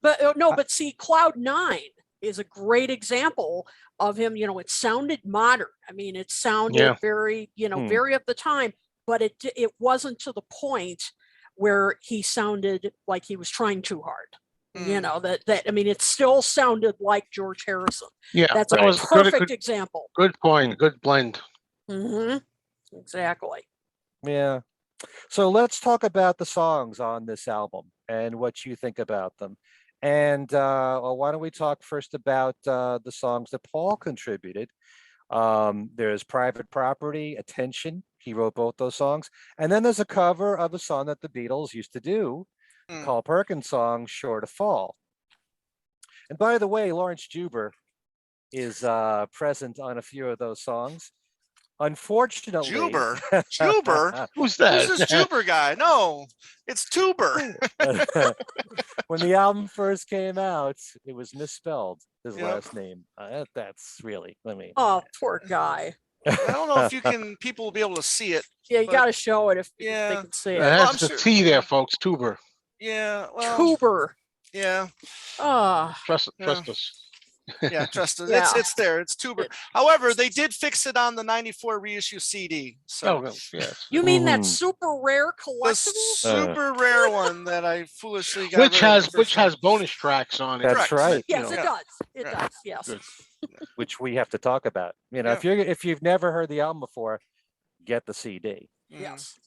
But see, Cloud 9 is a great example of him. It sounded modern. I mean, it sounded very, very of the time, but it wasn't to the point where he sounded like he was trying too hard. It still sounded like George Harrison. That's a perfect example. Good point. Good blend. Exactly. Yeah. So let's talk about the songs on this album and what you think about them. And why don't we talk first about the songs that Paul contributed? There's Private Property, Attention. He wrote both those songs. And then there's a cover of a song that the Beatles used to do, Carl Perkins' song, Sure to Fall. And by the way, Lawrence Juber is present on a few of those songs. Unfortunately, Juber? Who's that? Who's this Juber guy? No, it's Tuber. When the album first came out, it was misspelled, his last name. That's really, oh, poor guy. I don't know if people will be able to see it. Yeah, you got to show it if they can see it. That's the T there, folks. Tuber. Yeah. Well, Tuber. Yeah. Trust us. Yeah, trust us. It's there. It's Tuber. However, they did fix it on the 94 reissue CD. So you mean that super rare collectible? The super rare one that I foolishly got. Which has bonus tracks on it. That's right. Yes, it does. It does. Yes. Which we have to talk about. If you've never heard the album before, get the CD. Yes.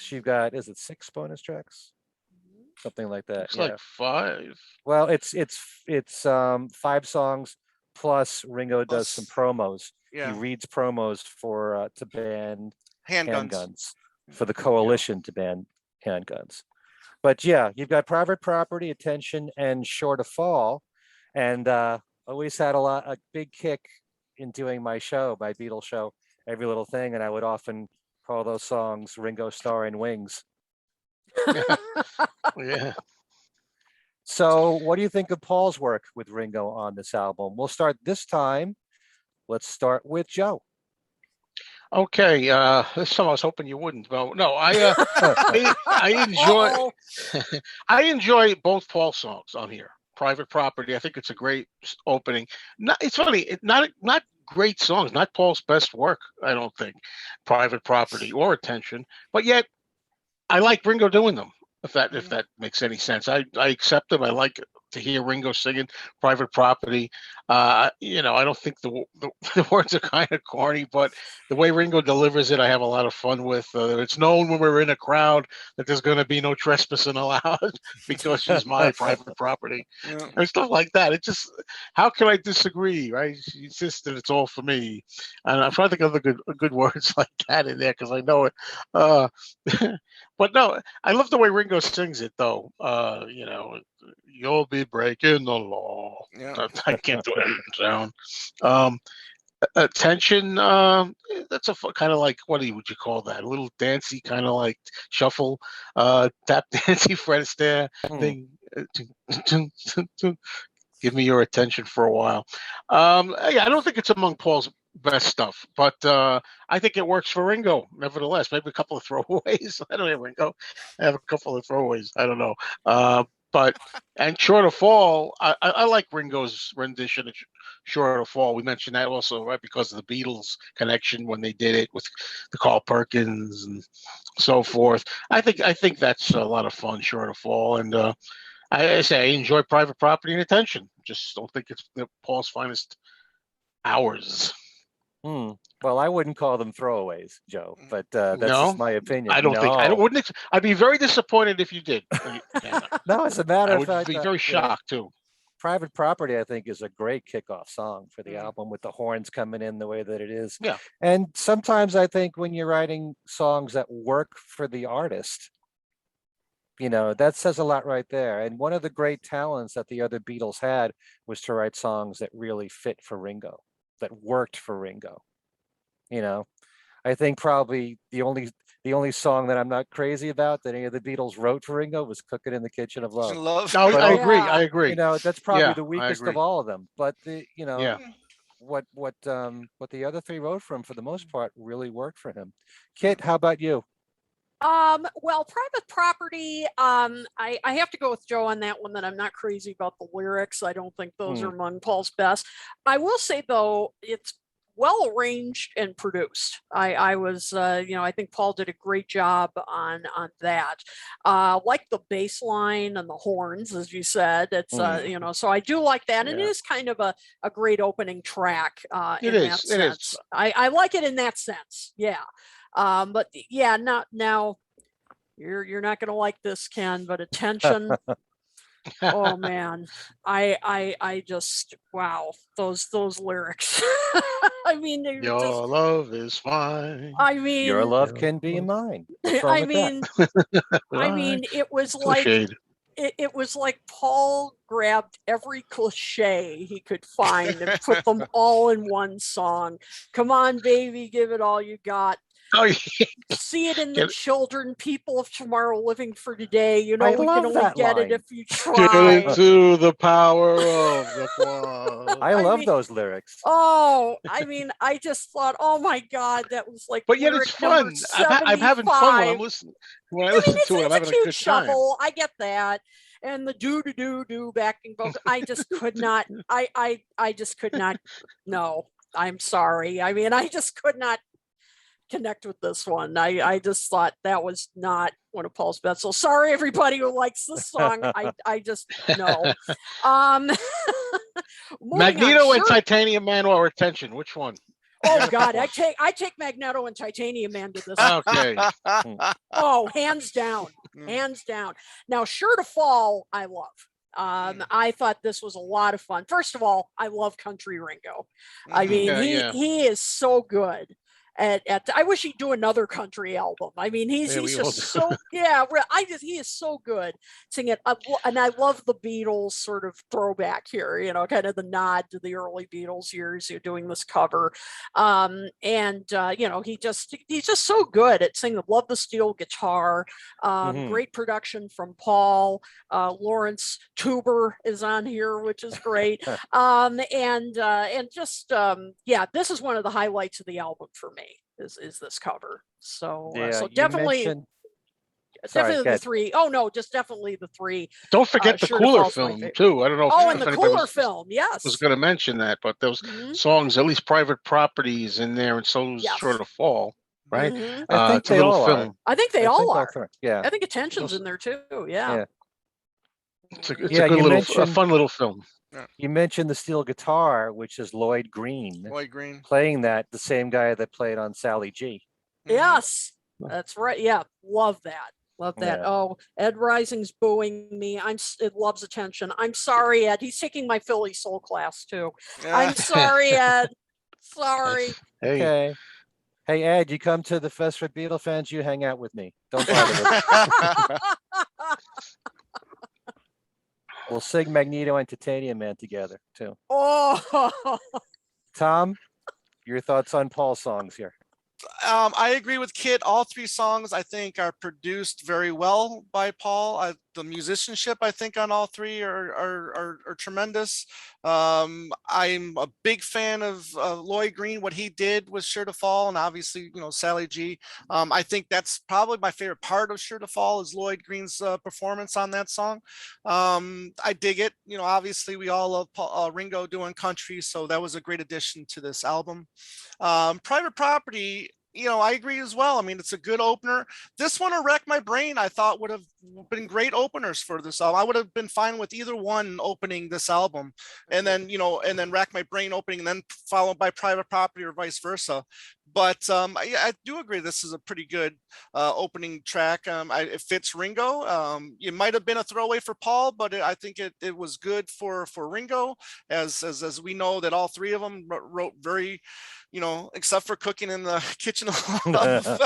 You've got, is it 6 bonus tracks? Something like that. It's like 5. Well, it's 5 songs plus Ringo does some promos. He reads promos for to ban handguns for the coalition to ban handguns. But you've got Private Property, Attention, and Sure to Fall. And always had a big kick in doing my Beatles show, Every Little Thing, and I would often call those songs Ringo Starr and Wings. Yeah. So what do you think of Paul's work with Ringo on this album? We'll start this time. Let's start with Joe. Okay, this is something I was hoping you wouldn't. But no, I enjoy Uh-oh. I enjoy both Paul songs on here. Private Property. I think it's a great opening. Not, it's funny. Not great songs. Not Paul's best work. I don't think. Private Property or Attention. But yet I like Ringo doing them. If that makes any sense, I accept them. I like to hear Ringo singing "Private Property." I don't think the words are kind of corny, but the way Ringo delivers it, I have a lot of fun with. It's known when we're in a crowd that there's going to be no trespassing allowed because she's my private property Yeah. and stuff like that. It just, how can I disagree, right? She insisted it's all for me, and I'm trying to think of good words like that in there because I know it. Uh, but no, I love the way Ringo sings it, though. You'll be breaking the law. Yeah. I can't do it down. Attention. That's a kind of like, would you call that? A little dancey, kind of like shuffle, tap dancey Fred Astaire thing. Give me your attention for a while. Yeah, I don't think it's among Paul's best stuff, but I think it works for Ringo. Nevertheless, maybe a couple of throwaways. I don't know, Ringo. I have a couple of throwaways. I don't know. But and Sure to Fall, I like Ringo's rendition of Sure to Fall. We mentioned that also, right, because of the Beatles connection when they did it with the Carl Perkins and so forth. I think that's a lot of fun, Sure to Fall, and I say I enjoy Private Property and Attention. Just don't think it's Paul's finest hours. Well, I wouldn't call them throwaways, Joe, but that's No, just my opinion. I don't think I No. wouldn't. I'd be very disappointed if you did. No, as a matter I of would fact, be very shocked too. Private Property, I think, is a great kickoff song for the album with the horns coming in the way that it is. Yeah. And sometimes I think when you're writing songs that work for the artist, that says a lot right there. And one of the great talents that the other Beatles had was to write songs that really fit for Ringo, that worked for Ringo. I think probably the only song that I'm not crazy about that any of the Beatles wrote for Ringo was "Cooking in the Kitchen of Love." Love. No, But I oh, agree. Yeah. I agree. that's probably Yeah, the I weakest of agree. all of them. But Yeah. what the other three wrote for him for the most part really worked for him. Kit, how about you? Well, Private Property, I have to go with Joe on that one, that I'm not crazy about the lyrics. I don't think those are among Paul's best. I will say, though, it's well arranged and produced. I was, I think Paul did a great job on that. Like the bass line and the horns, as you said, it's, so I do like that. And it Yeah. is kind of a great opening track It in is, that it is. sense. I like it in that sense. Yeah. But yeah, not now. You're not going to like this, Ken, but Attention. Oh man, I just, wow, those lyrics. I mean, they're Your just, love is fine. I Your mean, love can be mine. What's wrong I with mean, Right. it was like, Cliched. it was like Paul grabbed every cliche he could find and put them all in one song. Come on, baby, give it all you got. Oh, yeah. See it in the Get- children, people of tomorrow living for today. I We can love only that get it line. if you Get try. into the power of the one. I love mean, those lyrics. Oh, I mean, I just thought, oh my God, that was like, But yet lyric it's number fun. I'm having fun when 75. I'm listening. When I listen to it, I'm It's having a a cute good time. shuffle. I get that. And the do backing vocal. I just could not. I just could not. No, I'm sorry. I mean, I just could not connect with this one. I just thought that was not one of Paul's best. So sorry, everybody who likes this song. I just no. Magneto and Titanium Man or Attention? Which one? Oh God, I take Magneto and Titanium Man to this. Okay. Oh, hands down, hands down. Now, Sure to Fall, I love. I thought this was a lot of fun. First of all, I love Country Ringo. I mean, he is so good. I wish he'd do another country album. I mean, he's just so, yeah. He is so good singing. And I love the Beatles sort of throwback here. Kind of the nod to the early Beatles years. You're doing this cover, he's just so good at singing. Love the steel guitar. Great production from Paul. Lawrence Tuber is on here, which is great. This is one of the highlights of the album for me. is this cover. So Yeah, so you definitely mentioned. Sorry, definitely go the ahead. three. Oh no, just definitely the three. Don't forget the Sure to Cooler Fall's my film favorite. too. I don't know Oh, if and the anybody Cooler film, was yes. going to mention that, but those Mhm. songs, at least Private Properties in there, and so Yes. Sure to Fall, right? Mhm. I think It's a they little all are. film. I think they I all think all are. three. Yeah. I think Attention's Those- in there too. Yeah. Yeah. It's a Yeah, good you little, a mentioned fun little film. you mentioned the steel guitar, which is Lloyd Green Lloyd Green. playing that, the same guy that played on Sally G. Yes, that's right. Yeah, love that. Love that. Yeah. Oh, Ed Rising's booing me. It loves attention. I'm sorry, Ed. He's taking my Philly soul class too. I'm sorry, Ed. Sorry. Hey, Okay. Hey Ed, you come to the Fest for Beatle fans, you hang out with me. Don't bother with me. We'll sing Magneto and Titanium Man together too. Oh, Tom, your thoughts on Paul's songs here? I agree with Kit. All three songs I think are produced very well by Paul. The musicianship I think on all three are tremendous. I'm a big fan of Lloyd Green. What he did was Sure to Fall, and obviously Sally G. I think that's probably my favorite part of Sure to Fall is Lloyd Green's performance on that song. I dig it. Obviously we all love Ringo doing country, so that was a great addition to this album. Private Property, I agree as well. I mean, it's a good opener. This one, or Wreck My Brain, I thought would have been great openers for this album. I would have been fine with either one opening this album, and then Rack My Brain opening, and then followed by Private Property, or vice versa. But I do agree this is a pretty good opening track. It fits Ringo. It might have been a throwaway for Paul, but I think it was good for Ringo, as we know that all three of them wrote very, except for cooking in the kitchen of love.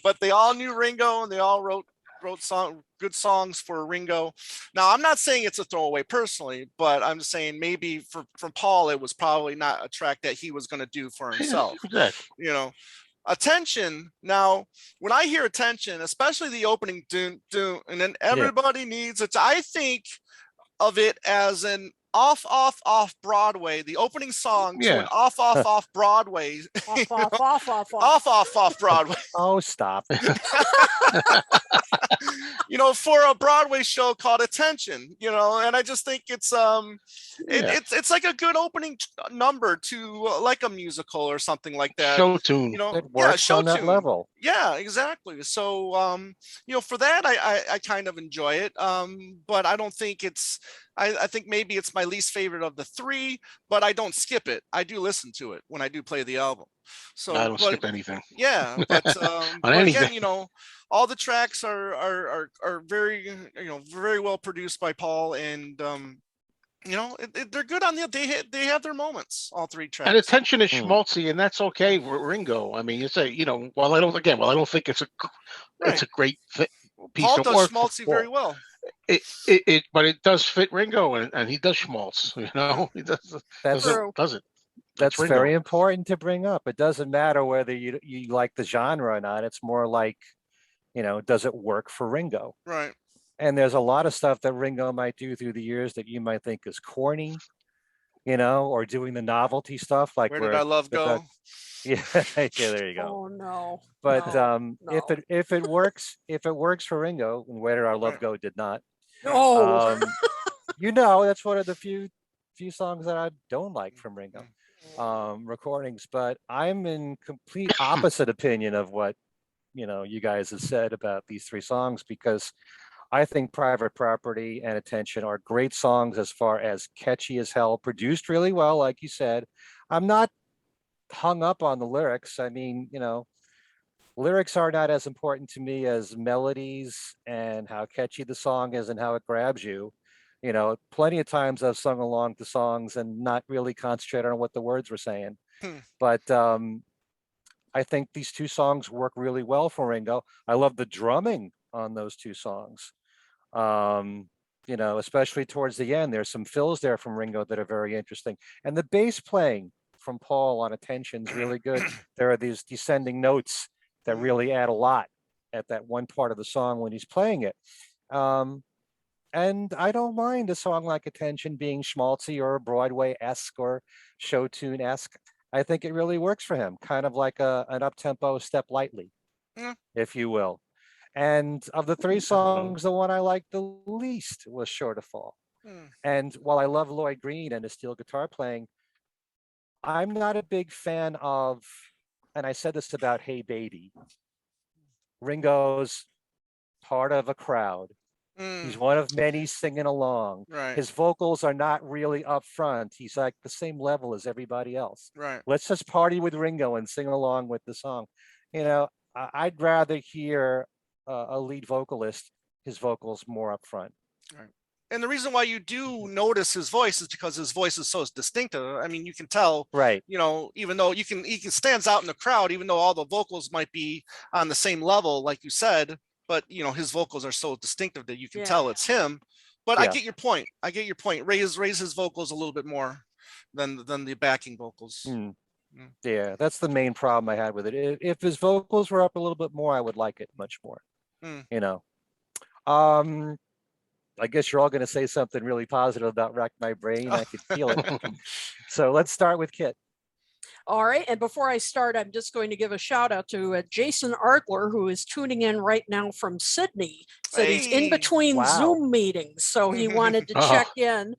But they all knew Ringo, and they all wrote good songs for Ringo. Now, I'm not saying it's a throwaway personally, but I'm just saying maybe from Paul, it was probably not a track that he was going to do for himself. Attention. Now, when I hear Attention, especially the opening dun, dun, and then everybody needs it, I think of it as an off Broadway, the opening song to an off Broadway. Off Broadway. Oh, stop. For a Broadway show called Attention, and I just think it's it's like a good opening number to like a musical or something like that. Show tune. It works show on that tune. level. Yeah, exactly. So for that I kind of enjoy it. But I don't think it's I think maybe it's my least favorite of the three, but I don't skip it. I do listen to it when I do play the album. So I don't skip anything. Yeah, but but anything. again, all the tracks are very very well produced by Paul, and they're good on they have their moments, all three tracks. And Attention is schmaltzy, and that's okay. Ringo. I mean, it's while I don't think it's a great piece Paul of does work. schmaltzy very well. But it does fit Ringo, and he does schmaltz. He does. Does it? That's very important to bring up. It doesn't matter whether you like the genre or not. It's more like, does it work for Ringo? Right. And there's a lot of stuff that Ringo might do through the years that you might think is corny, or doing the novelty stuff like Where Did Our Love Go? Yeah, there you go. Oh no. But no. if it works for Ringo, and Where Did Our Love Go did not. No. That's one of the few songs that I don't like from Ringo recordings. But I'm in complete opposite opinion of what you guys have said about these three songs, because I think Private Property and Attention are great songs as far as catchy as hell, produced really well, like you said. I'm not hung up on the lyrics. I mean, lyrics are not as important to me as melodies and how catchy the song is and how it grabs you. Plenty of times I've sung along to songs and not really concentrated on what the words were saying. But I think these two songs work really well for Ringo. I love the drumming on those two songs. Especially towards the end, there's some fills there from Ringo that are very interesting. And the bass playing from Paul on Attention is really good. There are these descending notes that really add a lot at that one part of the song when he's playing it. And I don't mind a song like Attention being schmaltzy or Broadway-esque or show tune-esque. I think it really works for him, kind of like an up-tempo Step Lightly, if you will. And of the three songs, the one I liked the least was Sure to Fall. And while I love Lloyd Green and his steel guitar playing, I'm not a big fan of, and I said this about Hey Baby, Ringo's part of a crowd. He's one of many singing along. Right. His vocals are not really up front. He's like the same level as everybody else. Right. Let's just party with Ringo and sing along with the song. You know, I'd rather hear a lead vocalist, his vocals more up front. Right. And the reason why you do notice his voice is because his voice is so distinctive. I mean, you can tell, right? You know, even though he can stands out in the crowd, even though all the vocals might be on the same level, like you said, but you know, his vocals are so distinctive that you can tell it's him. But I get your point. I get your point. Raise his vocals a little bit more than the backing vocals. Yeah, that's the main problem I had with it. If his vocals were up a little bit more, I would like it much more. You know. I guess you're all going to say something really positive about Rack My Brain. I could feel it. So let's start with Kit. All right. And before I start, I'm just going to give a shout out to Jason Artler, who is tuning in right now from Sydney. Said he's in between Zoom meetings. So he wanted to check in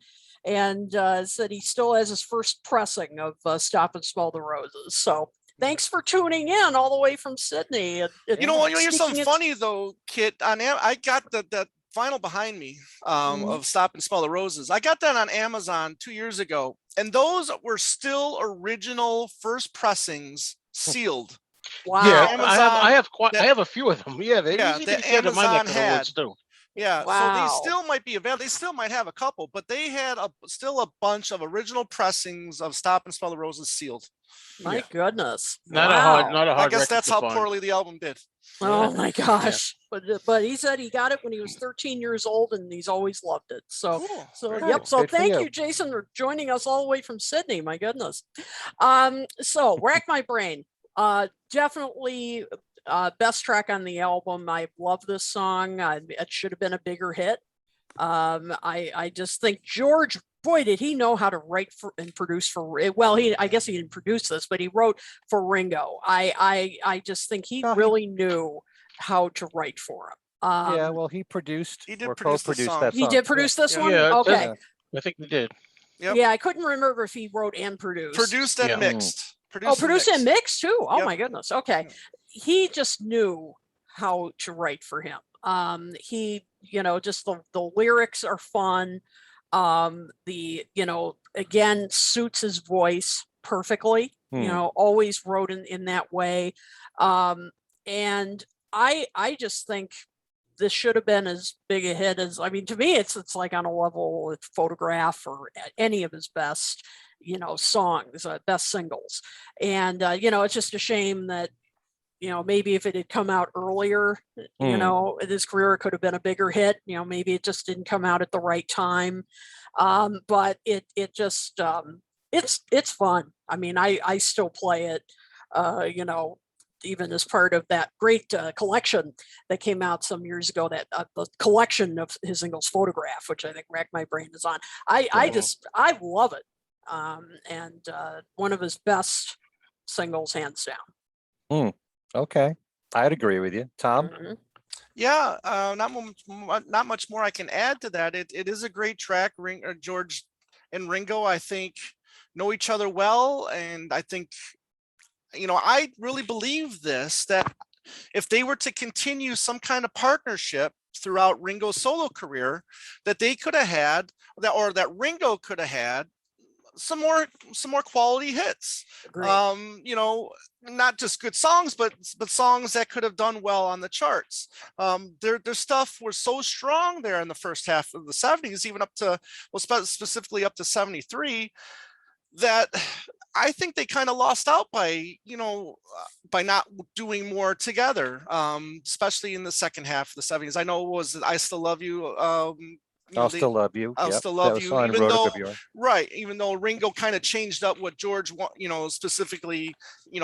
and said he still has his first pressing of Stop and Smell the Roses. So thanks for tuning in all the way from Sydney. You know what? Here's something funny, though, Kit. I got that vinyl behind me of Stop and Smell the Roses. I got that on Amazon 2 years ago, and those were still original first pressings, sealed. Wow! Yeah, Amazon, I have a few of them. Yeah, they that Amazon had. Yeah, wow. So they still might be available. They still might have a couple, but they had still a bunch of original pressings of Stop and Smell the Roses sealed. My goodness! Not a hard. I guess that's how poorly the album did. Oh my gosh! But he said he got it when he was 13 years old, and he's always loved it. So cool. So thank you, Jason, for joining us all the way from Sydney. My goodness. So Rack My Brain. Definitely best track on the album. I love this song. It should have been a bigger hit. I just think George, boy, did he know how to write for and produce for. Well, I guess he didn't produce this, but he wrote for Ringo. I just think he really knew how to write for him. Yeah, well, he did produce that song. He did produce this one. Yeah, okay, I think he did. Yep. Yeah, I couldn't remember if he wrote and produced. Produced and mixed. Produced and mixed too. Oh my goodness. Okay, he just knew how to write for him. He, just the lyrics are fun. Again, suits his voice perfectly. Always wrote in that way. And I just think this should have been as big a hit as, to me, it's like on a level with Photograph or any of his best, songs, best singles. And, it's just a shame that, maybe if it had come out earlier, in his career, it could have been a bigger hit. Maybe it just didn't come out at the right time. But it just, it's fun. I still play it, even as part of that great collection that came out some years ago, that the collection of his singles, Photograph, which I think Rack My Brain is on. I love it. And one of his best singles, hands down. Okay, I'd agree with you, Tom. Yeah, not much more I can add to that. It is a great track. George and Ringo, I think, know each other well, and I think, I really believe this, that if they were to continue some kind of partnership throughout Ringo's solo career, that they could have had that Ringo could have had some more quality hits. Not just good songs, but songs that could have done well on the charts. Their stuff was so strong there in the first half of the 70s, even up to, specifically up to 73, that I think they kind of lost out by not doing more together, especially in the second half of the 70s. I know it was I Still Love You. I'll Still Love You. I'll Still Love You. Even though Ringo kind of changed up what George, specifically,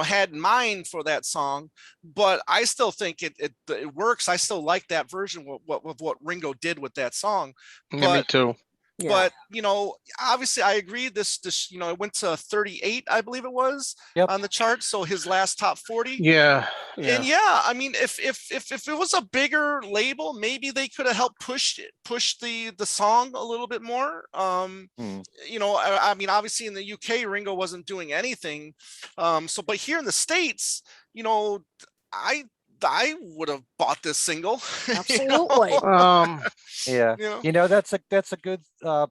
had in mind for that song, but I still think it works. I still like that version of what Ringo did with that song. Me too. Yeah. But obviously I agree. This it went to 38, I believe it was, Yep. on the chart. So his last top 40. Yeah. And I mean, if it was a bigger label, maybe they could have helped push the song a little bit more. I mean, obviously in the UK, Ringo wasn't doing anything. But here in the States, I would have bought this single. Absolutely. Yeah. Yeah. That's a good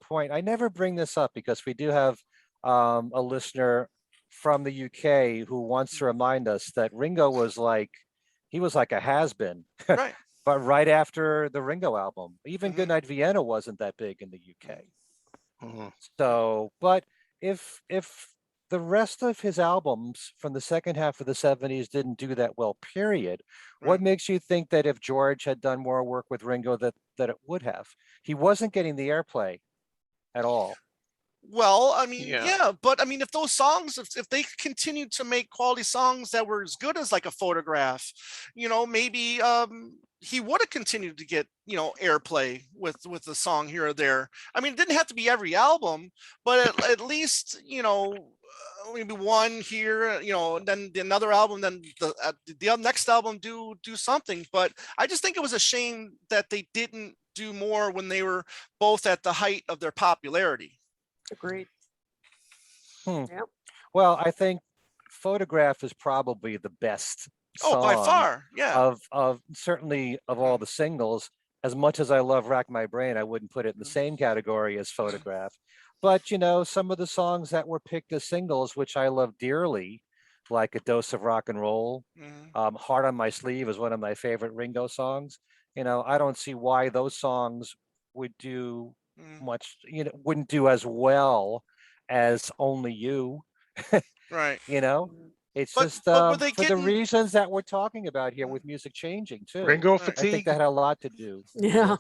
point. I never bring this up because we do have a listener from the UK who wants to remind us that Ringo was like a has-been. Right. But right after the Ringo album, even Mhm. Goodnight Vienna wasn't that big in the UK. Mhm. So, but if the rest of his albums from the second half of the 70s didn't do that well, period, what Right. makes you think that if George had done more work with Ringo that it would have? He wasn't getting the airplay at all. Well, I mean, Yeah. yeah, but I mean, if those songs, if they continued to make quality songs that were as good as like a Photograph, maybe he would have continued to get airplay with the song here or there. I mean, it didn't have to be every album, but at least maybe one here, and then another album, then the next album do something. But I just think it was a shame that they didn't do more when they were both at the height of their popularity. Agreed. Yep. Yep. Well, I think Photograph is probably the best Oh, by song far, yeah. of certainly of all the singles. As much as I love Rack My Brain, I wouldn't put it in the same category as Photograph. But some of the songs that were picked as singles, which I love dearly, like A Dose of Rock and Roll, Heart on My Sleeve is one of my favorite Ringo songs. I don't see why those songs would do much, wouldn't do as well as Only You. Right. It's But just were they for the getting? reasons that we're talking about here with music changing too. Ringo Right. I think fatigue. that had a lot to do. Yeah.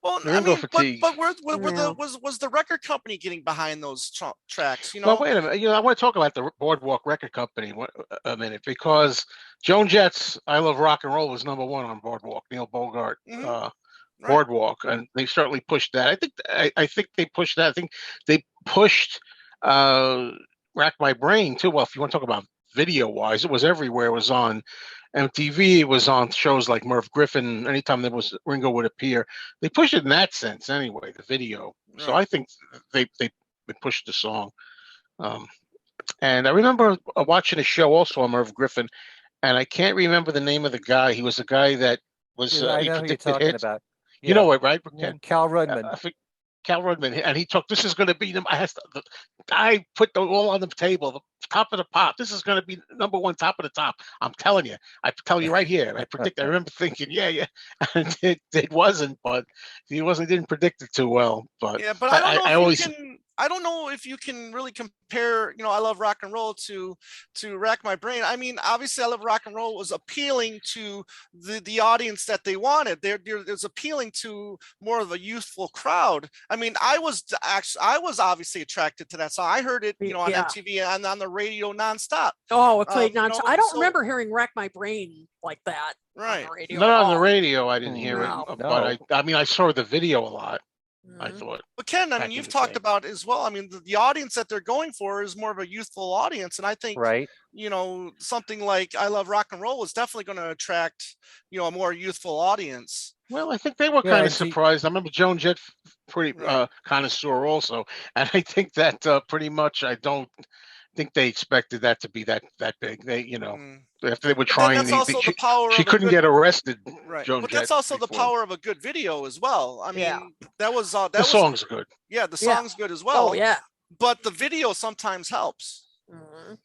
Well, I Ringo mean, but fatigue. Yeah. was the record company getting behind those tracks? Well, wait a minute. I want to talk about the Boardwalk Record Company a minute, because Joan Jett's "I Love Rock and Roll" was number one on Boardwalk. Neil Bogart, Right. Boardwalk, and they certainly pushed that. I think they pushed that. I think they pushed "Rack My Brain" too. Well, if you want to talk about video-wise, it was everywhere. It was on MTV. It was on shows like Merv Griffin. Anytime there was Ringo would appear, they pushed it in that sense anyway. The video. So Right. I think they pushed the song. And I remember watching a show also on Merv Griffin, and I can't remember the name of the guy. He was the guy that was I he know who you're predicted talking hits. about. You know it, right? Yeah, Ken? Cal Rudman. I think Cal Rudman, and he took, "This is going to be them." I put them all on the table, the top of the pop. This is going to be number one, top of the top. I'm telling you. I tell you right here. I predict. I remember thinking, yeah, and it wasn't, but didn't predict it too well. But Yeah, but I don't know I if always you can. I don't know if you can really compare, "I Love Rock and Roll" to "Rack My Brain." I mean, obviously, "I Love Rock and Roll" was appealing to the audience that they wanted. It was appealing to more of a youthful crowd. I mean, I was obviously attracted to that song. I heard it, on Yeah. MTV and on the radio nonstop. Oh, it played nonstop. I don't so- remember hearing "Wreck My Brain" like that on Right. the radio. not at on the all. radio. I didn't hear No. it, but I mean, I saw the video a lot. I Mhm. thought. But Ken, I back mean, in you've the talked day. about as well. I mean, the audience that they're going for is more of a youthful audience, and I think Right. something like "I Love Rock and Roll" is definitely going to attract a more youthful audience. Well, I think they were Yeah, kind of and see- surprised. I remember Joan Jett, pretty Right. connoisseur also, and I think that pretty much I don't think they expected that to be that big. They, Mm. after they were But then trying, that's also the power she of a couldn't good get arrested. right. Joan But Jett that's also the before. power of a good video as well. I mean, Yeah. that was The song's good. yeah, the Yeah. song's good as well. Oh yeah. But the video sometimes helps. Mhm.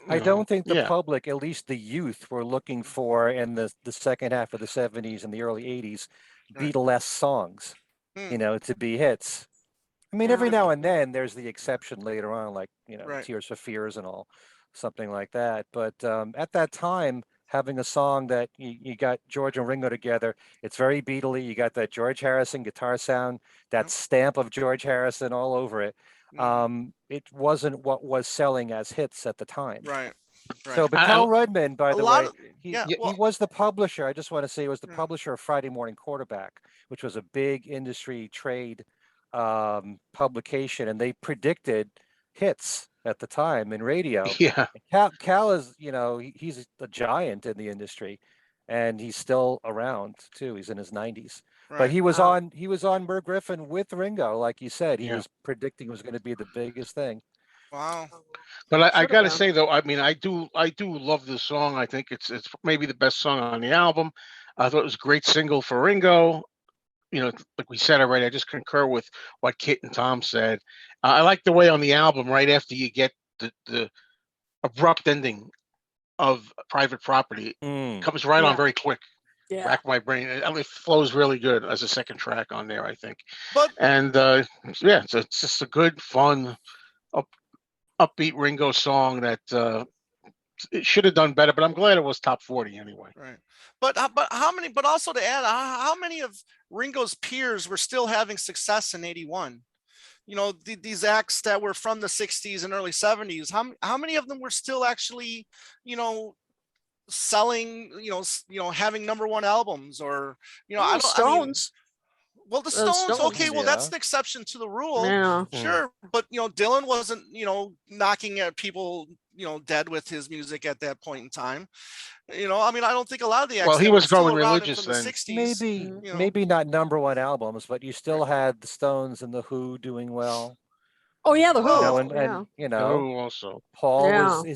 I don't think the yeah. public, at least the youth, were looking for in the second half of the 70s and the early 80s, Right. Beatlesque songs, to be hits. I mean, every Yeah. now and then there's the exception later on, like, Right. Tears for Fears and all, something like that. But at that time, having a song that you got George and Ringo together, it's very Beatley. You got that George Harrison guitar sound, that Yep. stamp of George Harrison all over it. It wasn't what was selling as hits at the time. Right. Right. So, but I- Cal Rudman, by a the lot way, of- he yeah, he well- was the publisher. I just want to say he was the Yeah. publisher of Friday Morning Quarterback, which was a big industry trade publication, and they predicted hits at the time in radio. Yeah. Cal is, he's a giant in the industry, and he's still around too. He's in his 90s. But Right. he was Wow. on Merv Griffin with Ringo, like you said. He Yeah. was predicting it was going to be the biggest thing. Wow. But I Should've got to been. say though, I mean, I do love this song. I think it's maybe the best song on the album. I thought it was a great single for Ringo. Like we said already, I just concur with what Kit and Tom said. I like the way on the album, right after you get the abrupt ending of Private Property, comes right on Yeah. very quick. Yeah. Rack my brain. It flows really good as a second track on there, I think. But And yeah, it's just a good, fun, upbeat Ringo song that it should have done better. But I'm glad it was top 40 anyway. right. But how many? But also to add, how many of Ringo's peers were still having success in '81? These acts that were from the 60s and early 70s. How many of them were still actually, selling? Having #1 albums, or I don't. Stones. Well, the The Stones, okay, Stones, well, that's yeah. the exception to the rule. Yeah. Sure, but Dylan wasn't, knocking at people, dead with his music at that point in time. I mean, I don't think a lot of the acts Well, he that was were still going around religious from the then. 60s, Maybe not #1 albums, but you still had the Stones and the Who doing well. Oh yeah, the Who. Well, And Oh, also Paul Yeah.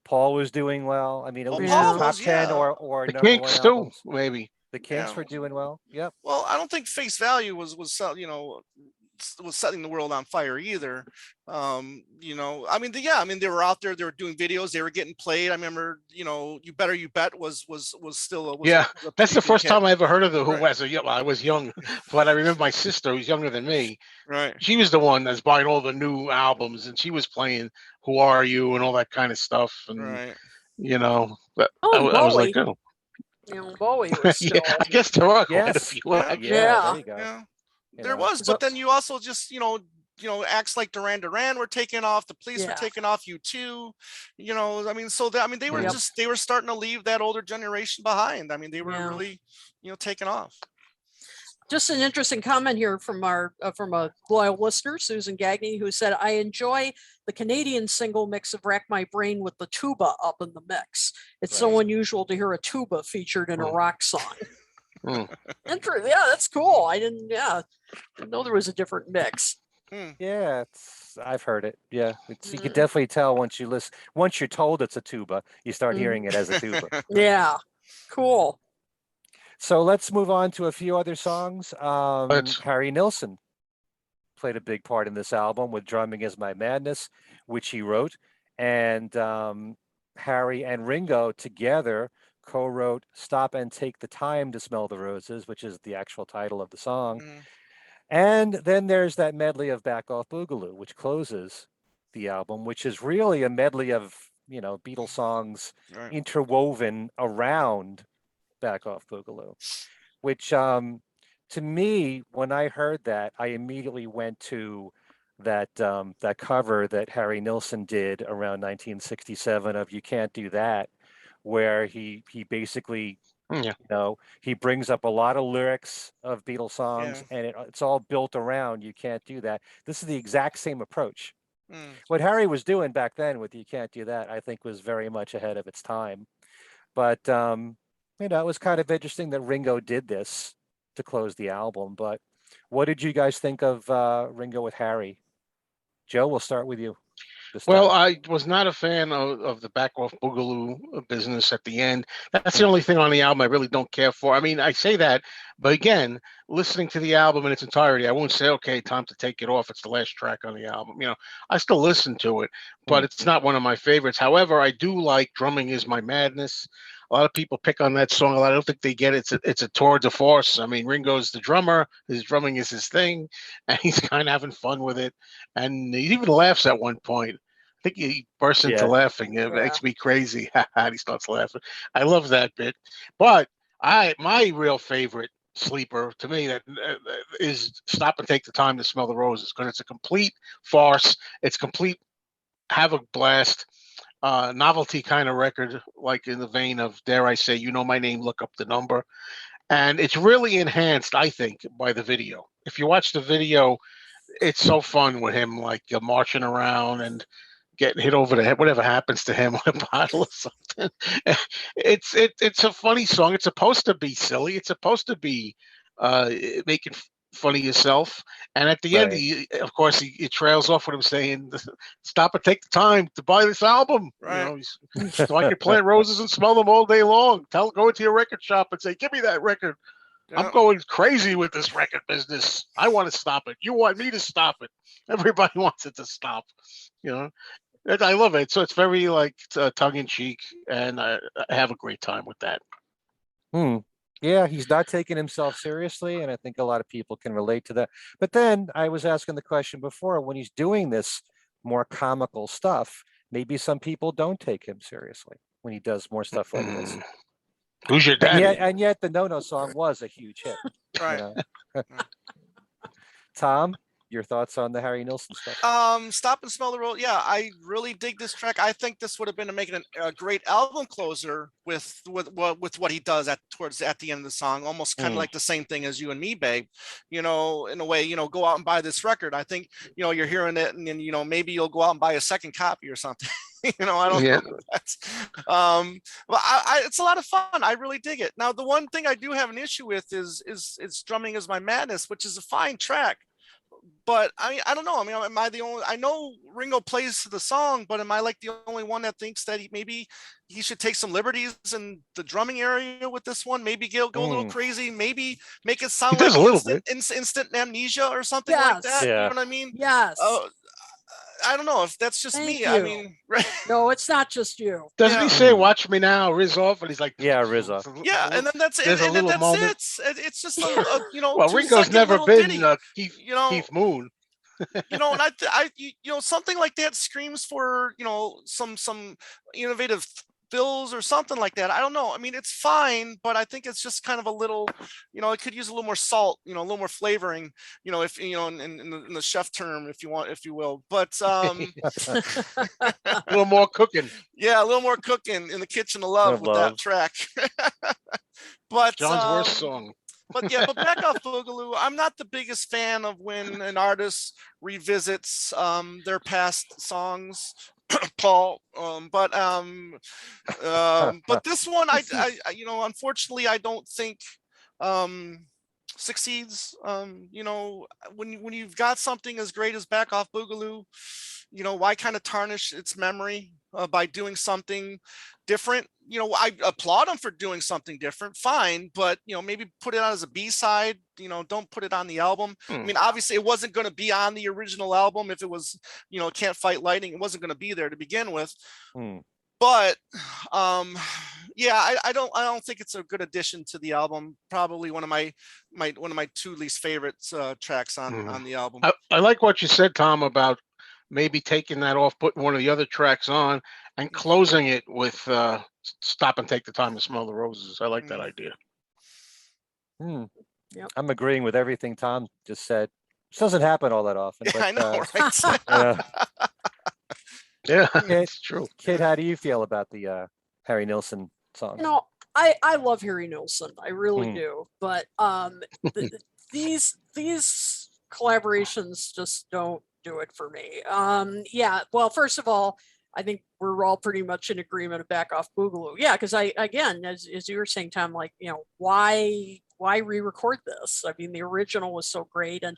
Paul was doing well. I mean, at well, least Yeah. Paul top was, 10 yeah. or the #1 Kinks too, albums. maybe. The Kinks Yeah. were doing well. Yep. Well, I don't think Face Value was setting the world on fire either. I mean, they were out there, they were doing videos, they were getting played. I remember, You Better You Bet was still Yeah, a that's pretty the big first hit. time I ever heard of the Who. Right. I was young, but I remember my sister, who's younger than me. Right. She was the one that's buying all the new albums, and she was playing "Who Are You" and all that kind of stuff. And Right. but Oh, and I was like, Bowie. oh, Bowie was still. yeah. I guess there are quite a Yes. few. Yeah. actually. Yeah. There Yeah. you go. Yeah. You There know. was, So- but then you also just, acts like Duran Duran were taking off, the Police were Yeah. taking off, U2, I mean, they were Yep. they were starting to leave that older generation behind. I mean, they were Yeah. really, taking off. Just an interesting comment here from from a loyal listener, Susan Gagney, who said, "I enjoy the Canadian single mix of Rack My Brain with the tuba up in the mix. It's so Right. unusual to hear a tuba featured in a Mm. rock song." Mm. Yeah, that's cool. I didn't know there was a different mix. Yeah, I've heard it. Yeah, you can Mm. definitely tell once you listen. Once you're told it's a tuba, you start hearing it as a tuba. Yeah, cool. So let's move on to a few other songs. Let's. Harry Nilsson played a big part in this album with "Drumming Is My Madness," which he wrote, and Harry and Ringo together co-wrote "Stop and Take the Time to Smell the Roses," which is the actual title of the song. Mhm. And then there's that medley of "Back Off Boogaloo," which closes the album, which is really a medley of, Beatles songs Right. interwoven around "Back Off Boogaloo," which to me, when I heard that, I immediately went to that cover that Harry Nilsson did around 1967 of "You Can't Do That," where he basically Yeah. he brings up a lot of lyrics of Beatles songs, Yeah. and it's all built around "You Can't Do That." This is the exact same approach. Mm. What Harry was doing back then with "You Can't Do That," I think, was very much ahead of its time. But it was kind of interesting that Ringo did this to close the album. But what did you guys think of Ringo with Harry? Joe, we'll start with you this Well, time. I was not a fan of the back off boogaloo business at the end. That's the only thing on the album I really don't care for. I mean, I say that, but again, listening to the album in its entirety, I won't say, okay, time to take it off. It's the last track on the album. I still listen to it, but it's not one of my favorites. However, I do like "Drumming Is My Madness." A lot of people pick on that song a lot. I don't think they get it. It's a tour de force. I mean, Ringo's the drummer. His drumming is his thing, and he's kind of having fun with it. And he even laughs at one point. I think he bursts into Yeah. laughing. It makes me crazy. And he starts laughing. I love that bit. But my real favorite sleeper to me that is "Stop and Take the Time to Smell the Roses," because it's a complete farce. It's complete have a blast. Novelty kind of record, like in the vein of, dare I say, "You Know My Name, Look Up the Number." And it's really enhanced, I think, by the video. If you watch the video, it's so fun with him, like marching around and getting hit over the head, whatever happens to him with a bottle or something. It's a funny song. It's supposed to be silly. It's supposed to be uh, making fun of yourself. And at the end, Right. of course, he trails off with him saying, "Stop and take the time to buy this album." Right. You know, so I could plant roses and smell them all day long. Go into your record shop and say, "Give me that record. I'm Yeah. going crazy with this record business. I want to stop it. You want me to stop it. Everybody wants it to stop." You know, and I love it. So it's very like tongue in cheek, and I have a great time with that. Yeah, he's not taking himself seriously, and I think a lot of people can relate to that. But then I was asking the question before, when he's doing this more comical stuff, maybe some people don't take him seriously when he does more stuff like this. Who's your And daddy? yet the No song was a huge hit. you Right. know? Tom, your thoughts on the Harry Nilsson stuff? Stop and Smell the Rose. Yeah, I really dig this track. I think this would have been making a great album closer with what he does at the end of the song, almost kind of like the same thing as You and Me, Babe. In a way, go out and buy this record. I think you're hearing it, and then maybe you'll go out and buy a second copy or something. I don't know. Well, it's a lot of fun. I really dig it. Now, the one thing I do have an issue with is Drumming Is My Madness, which is a fine track. But I don't know. Am I the only? I know Ringo plays the song, but am I like the only one that thinks that maybe he should take some liberties in the drumming area with this one? Maybe go a little crazy. Maybe make it sound like instant amnesia or something like that. Yeah. You know what I mean? Yes. I don't know if that's just me. You. I mean, right? No, it's not just you. Doesn't he say "Watch me now, Riz off"? And he's like, "Yeah, Riz off." Yeah, and then that's it. There's a little moment. It's just Well, Ringo's never been Keith Moon. And I something like that screams for some innovative fills or something like that. I don't know. It's fine, but I think it's just kind of a little, it could use a little more salt, a little more flavoring, if in the chef term, if you will. But a little more cooking. Yeah, a little more cooking in the kitchen of love with that track. But John's worst song. But Back Off Boogaloo, I'm not the biggest fan of when an artist revisits their past songs, Paul. But this one, I unfortunately, I don't think succeeds. When you've got something as great as Back Off Boogaloo, why kind of tarnish its memory by doing something different? I applaud them for doing something different, fine, but maybe put it on as a B-side. Don't put it on the album. Obviously it wasn't going to be on the original album. If it was Can't Fight Lightning, it wasn't going to be there to begin with. But I don't think it's a good addition to the album. Probably one of my two least favorites tracks on the album. I like what you said, Tom, about maybe taking that off, putting one of the other tracks on, and closing it with Stop and Take the Time to Smell the Roses. I like that idea. Yep. I'm agreeing with everything Tom just said. This doesn't happen all that often. Yeah, but, I know, right? Yeah, Kid, it's true. Kid, how do you feel about the Harry Nilsson song? I love Harry Nilsson. I really do. But these collaborations just don't do it for me. Well, first of all, I think we're all pretty much in agreement of Back Off Boogaloo. Yeah, because again, as you were saying, Tom, why re-record this? The original was so great, and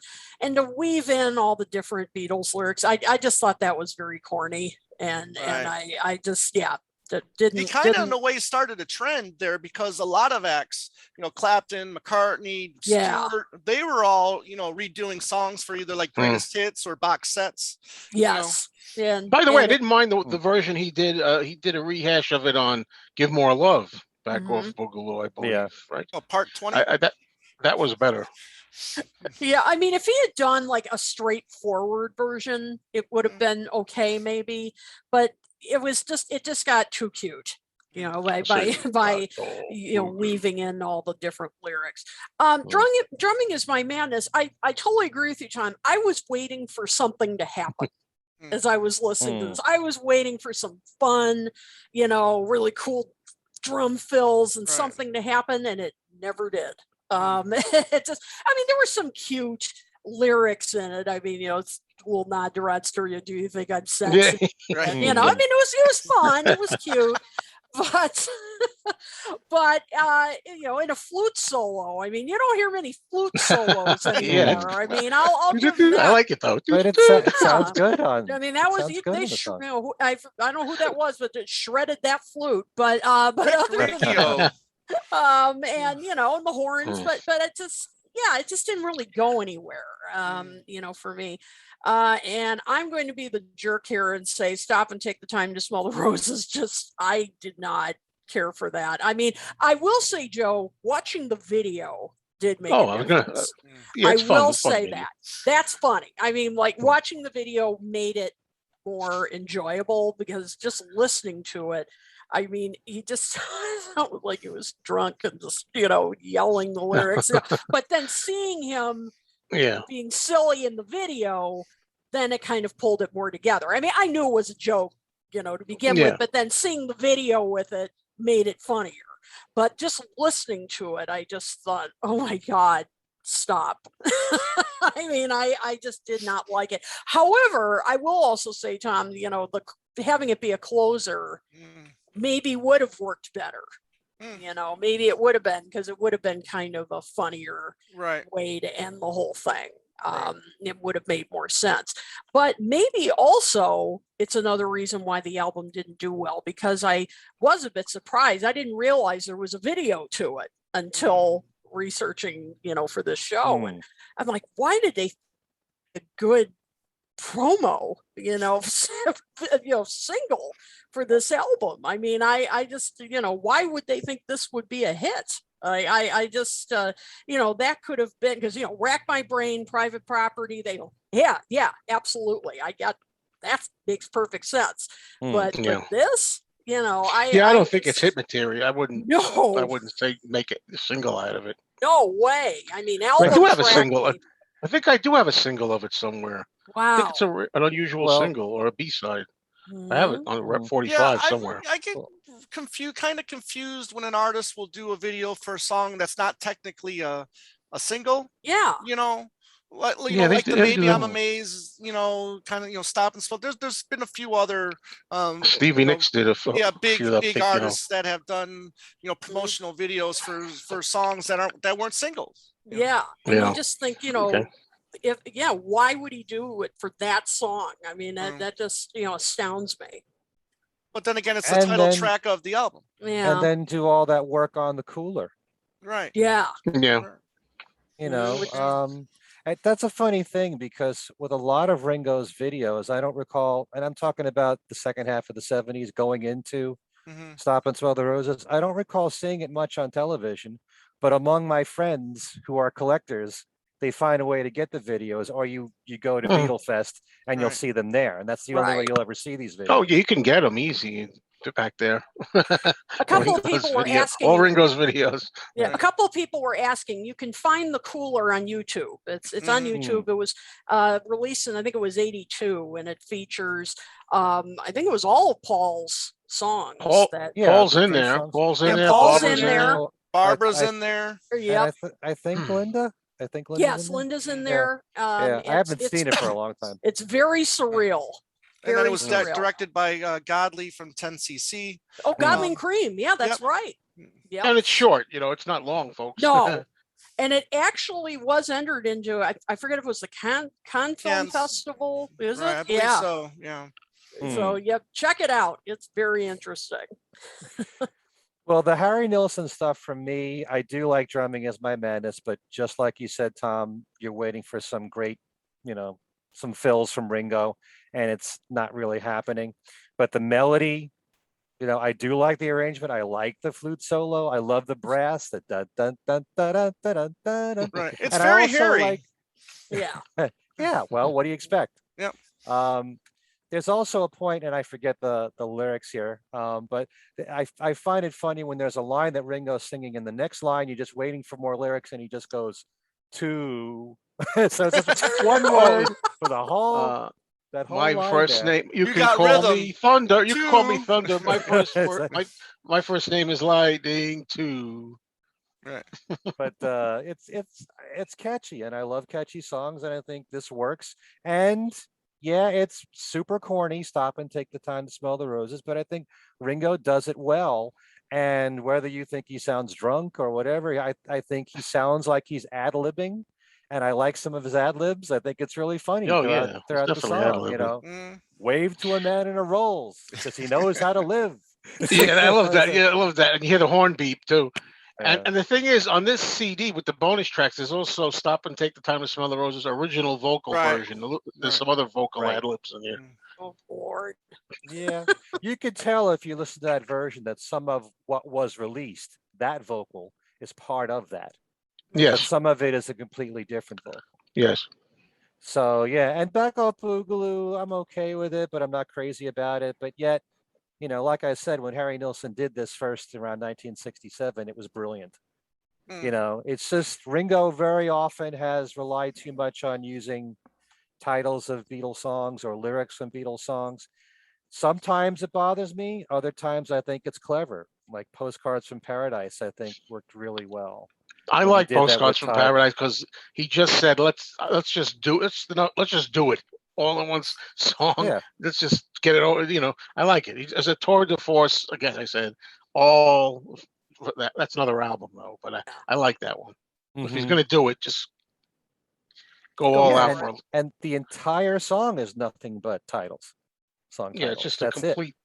to weave in all the different Beatles lyrics, I just thought that was very corny, and I just that didn't. He kind of in a way started a trend there, because a lot of acts, Clapton, McCartney, Stewart, they were all redoing songs for either like greatest hits or box sets. Yes. And by the way, I didn't mind the version he did. He did a rehash of it on "Give More Love," Back Off Boogaloo, I believe. Right. Oh, part 20. That was better. Yeah, if he had done like a straightforward version, it would have been okay, maybe. But it just got too cute, by weaving in all the different lyrics. Drumming Is My Madness. I totally agree with you, Tom. I was waiting for something to happen. As I was listening to this, I was waiting for some fun, really cool drum fills and something to happen, and it never did. It just, there were some cute lyrics in it. I mean, it's a little nod to Rod Stewart. Do you think I'm Yeah. sexy? Right. I mean, it was fun. It was cute. But in a flute solo, I mean, you don't hear many flute solos anymore. I mean, I'll give them I that. like it though. But it sounds good on. I mean, that was sounds good they. in the song. I don't know who that was, but it shredded that flute. But other than Radio. and and the horns, but it just didn't really go anywhere. For me. And I'm going to be the jerk here and say, stop and take the time to smell the roses. Just, I did not care for that. I mean, I will say, Joe, watching the video did make a difference. I will say that. That's funny. I mean, like watching the video made it more enjoyable because just listening to it, I mean, he just sounded like he was drunk and just, yelling the lyrics. But then seeing him being silly in the video, then it kind of pulled it more together. I mean, I knew it was a joke, to begin with, but then seeing the video with it made it funnier. But just listening to it, I just thought, oh my God, stop. I mean, I just did not like it. However, I will also say, Tom, having it be a closer maybe would have worked better. Maybe it would have been, because it would have been kind of a funnier way to end the whole thing. It would have made more sense. But maybe also it's another reason why the album didn't do well, because I was a bit surprised. I didn't realize there was a video to it until researching, for this show. And I'm like, why did they a good promo, single for this album? I mean, I just, why would they think this would be a hit? I just, that could have been, because, Rack My Brain, Private Property, they go, yeah, absolutely. That makes perfect sense. But this, I don't think it's hit material. I wouldn't say make it a single out of it. No way. I mean, album I do have a track single. maybe. I think I do have a single of it somewhere. Wow. I think it's an unusual single or a B-side. I have it on Rep 45 somewhere. I get kind of confused when an artist will do a video for a song that's not technically a single. Yeah. Like the Maybe I'm Amazed, kind of, Stop and Slow. There's been a few other Stevie Nicks did big artists that have done promotional videos for songs that weren't singles. Yeah. And you just think, why would he do it for that song? I mean, that just astounds me. But then again, it's the title track of the album. Yeah. And then do all that work on the cooler. Right. Yeah. That's a funny thing, because with a lot of Ringo's videos, I don't recall, and I'm talking about the second half of the 70s going into Stop and Smell the Roses. I don't recall seeing it much on television, but among my friends who are collectors, they find a way to get the videos, or you go to Beatle Fest and you'll see them there. And that's the only way you'll ever see these videos. Oh, you can get them easy back there. A couple of people were asking. All Ringo's videos. Yeah, a couple of people were asking. You can find the cooler on YouTube. It's on YouTube. It was released in, I think it was 82, and it features I think it was all of Paul's songs. Paul's in there. Paul's in there. Paul's in there. Barbara's in there. Yeah. I think Linda. Yes, Linda's in there. I haven't seen it for a long time. It's very surreal. And then it was directed by Godley from 10cc. Oh, Godley and Cream. Yeah, that's right. Yeah, and it's short. It's not long, folks. No. And it actually was entered into, I forget if it was the Cannes Film Festival. Is it? I believe so. Yeah. So, check it out. It's very interesting. Well, the Harry Nilsson stuff from me, I do like Drumming Is My Madness, but just like you said, Tom, you're waiting for some great, some fills from Ringo, and it's not really happening. But the melody, I do like the arrangement. I like the flute solo. I love the brass. The dun dun dun dun dun dun dun dun. Right. It's very hairy. Yeah. Well, what do you expect? Yep. There's also a point, and I forget the lyrics here, but I find it funny when there's a line that Ringo's singing, and the next line you're just waiting for more lyrics, and he just goes to. So it's just one word for the whole. That whole my line first there. name. You can call me Thunder. You can call me Thunder. My first name is Lightning too. Right. But it's catchy, and I love catchy songs, and I think this works. And yeah, it's super corny. Stop and take the time to smell the roses, but I think Ringo does it well. And whether you think he sounds drunk or whatever, I think he sounds like he's ad-libbing, and I like some of his ad libs. I think it's really funny Oh throughout yeah, it's throughout the definitely song. You ad-libbing. know, Mm, wave to a man in a Rolls because he knows how to live. Yeah, I love that. Yeah, I love that. And you hear the horn beep too. Yeah. And the thing is, on this CD with the bonus tracks, there's also "Stop and Take the Time to Smell the Roses" original vocal Right. version. There's Right. some other vocal Right. ad libs in here. Mm. Oh, Lord. Yeah, you could tell if you listen to that version that some of what was released, that vocal is part of that, but Yes, some of it is a completely different vocal. yes. So yeah, and Back Off Boogaloo, I'm okay with it, but I'm not crazy about it. But yet, like I said, when Harry Nilsson did this first around 1967, it was brilliant. Mm. It's just Ringo very often has relied too much on using titles of Beatles songs or lyrics from Beatles songs. Sometimes it bothers me. Other times I think it's clever. Like Postcards from Paradise, I think worked really well I when he like did that "Postcards with from Todd. Paradise" because he just said, "Let's just do it. Let's just do it all in one song. Yeah, Let's just get it over." I like it. As a tour de force, again, I said all that's another album though, but I like that one. If he's hmm gonna do it, just go Go all yeah, out for and it. for him. and the entire song is nothing but song Yeah, it's titles. just a That's it. complete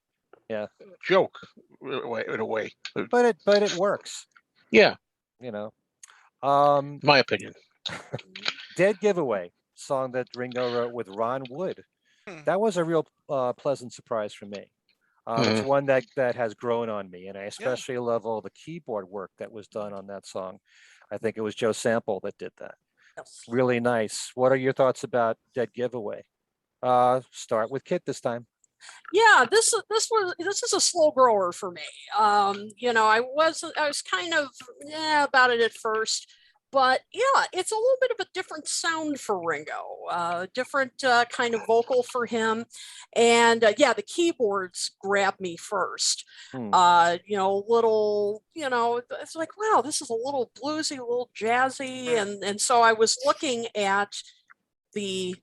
Yeah, joke in a way. but it works. Yeah, You know, um, my opinion. Dead Giveaway song that Ringo wrote with Ron Wood. Mm. That was a real pleasant surprise for me. It's Mhm. one that has grown on me, and I Yeah. especially love all the keyboard work that was done on that song. I think it was Joe Sample that did that. Yes. Really nice. What are your thoughts about Dead Giveaway? Start with Kit this time. Yeah, this is a slow grower for me. I was kind of about it at first, but yeah, it's a little bit of a different sound for Ringo, different kind of vocal for him, and yeah, the keyboards grabbed me first. Hmm. Little, it's like, wow, this is a little bluesy, a little jazzy, and so I was looking at the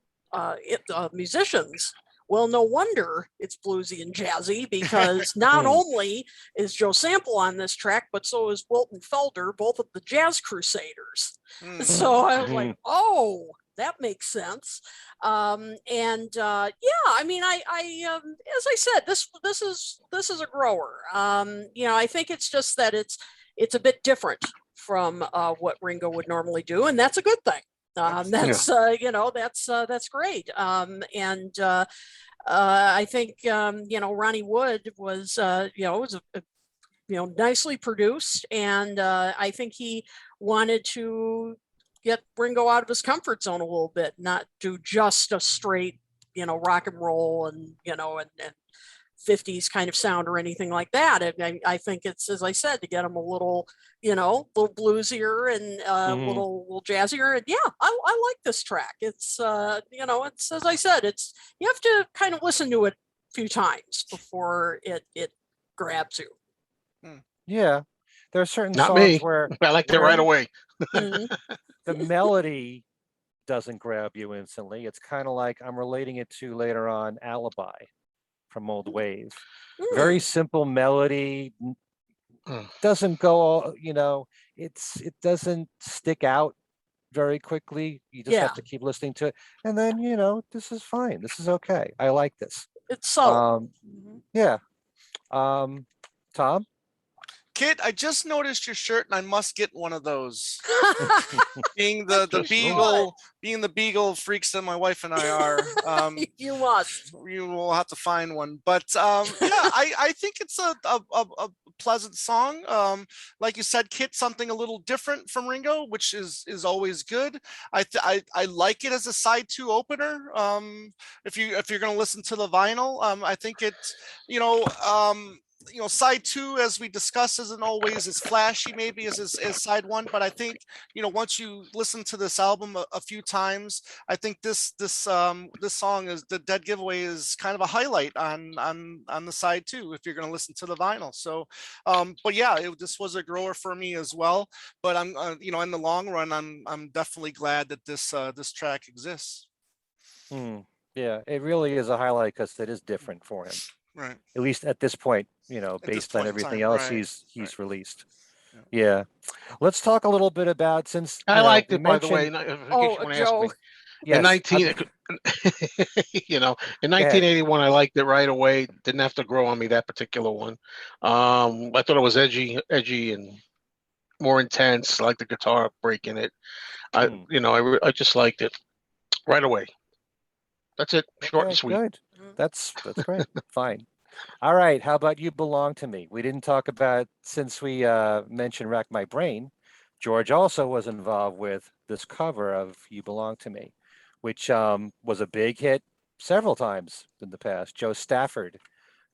musicians. Well, no wonder it's bluesy and jazzy because not only is Joe Sample on this track, but so is Wilton Felder, both of the Jazz Crusaders. Mm. So I was like, oh, that makes sense. Yeah, I mean, as I said, this is a grower. I think it's just that it's a bit different from what Ringo would normally do, and that's a good thing. That's great. I think Ronnie Wood was nicely produced, and I think he wanted to get Ringo out of his comfort zone a little bit, not do just a straight rock and roll and 50s kind of sound or anything like that. I think it's, as I said, to get him a little bluesier and little jazzier. And yeah, I like this track. It's it's, as I said, it's, you have to kind of listen to it a few times before it grabs you. Yeah, there are certain Not songs me. where I liked it right away. the melody doesn't grab you instantly. It's kind of like I'm relating it to later on Alibi from Old Wave. Very simple melody, doesn't go all, it doesn't stick out very quickly. You just have to keep listening to it. And then, this is fine. This is okay. I like this. It's subtle. Yeah. Tom? Kit, I just noticed your shirt and I must get one of those. Being the beagle freaks that my wife and I are, You must. you will have to find one. But yeah, I think it's a pleasant song. Like you said, Kit, something a little different from Ringo, which is always good. I like it as a side 2 opener. If you're gonna listen to the vinyl, I think it's side 2, as we discussed, isn't always as flashy maybe as side 1, but I think, once you listen to this album a few times, I think this song is the Dead Giveaway is kind of a highlight on the side 2 if you're going to listen to the vinyl. So, but yeah, this was a grower for me as well. But I'm, in the long run, I'm definitely glad that this track exists. Yeah, it really is a highlight because it is different for him. Right. At least at this point, based on everything else he's released. Yeah. Let's talk a little bit about, since I liked it, by the way. Joe. Yes. In 1981, I liked it right away. Didn't have to grow on me, that particular one. I thought it was edgy and more intense. I like the guitar break in it. I just liked it right away. That's it. Short and sweet. Good. That's great. Fine. All right. How about You Belong to Me? We didn't talk about, since we mentioned Rack My Brain, George also was involved with this cover of You Belong to Me, which was a big hit several times in the past. Joe Stafford,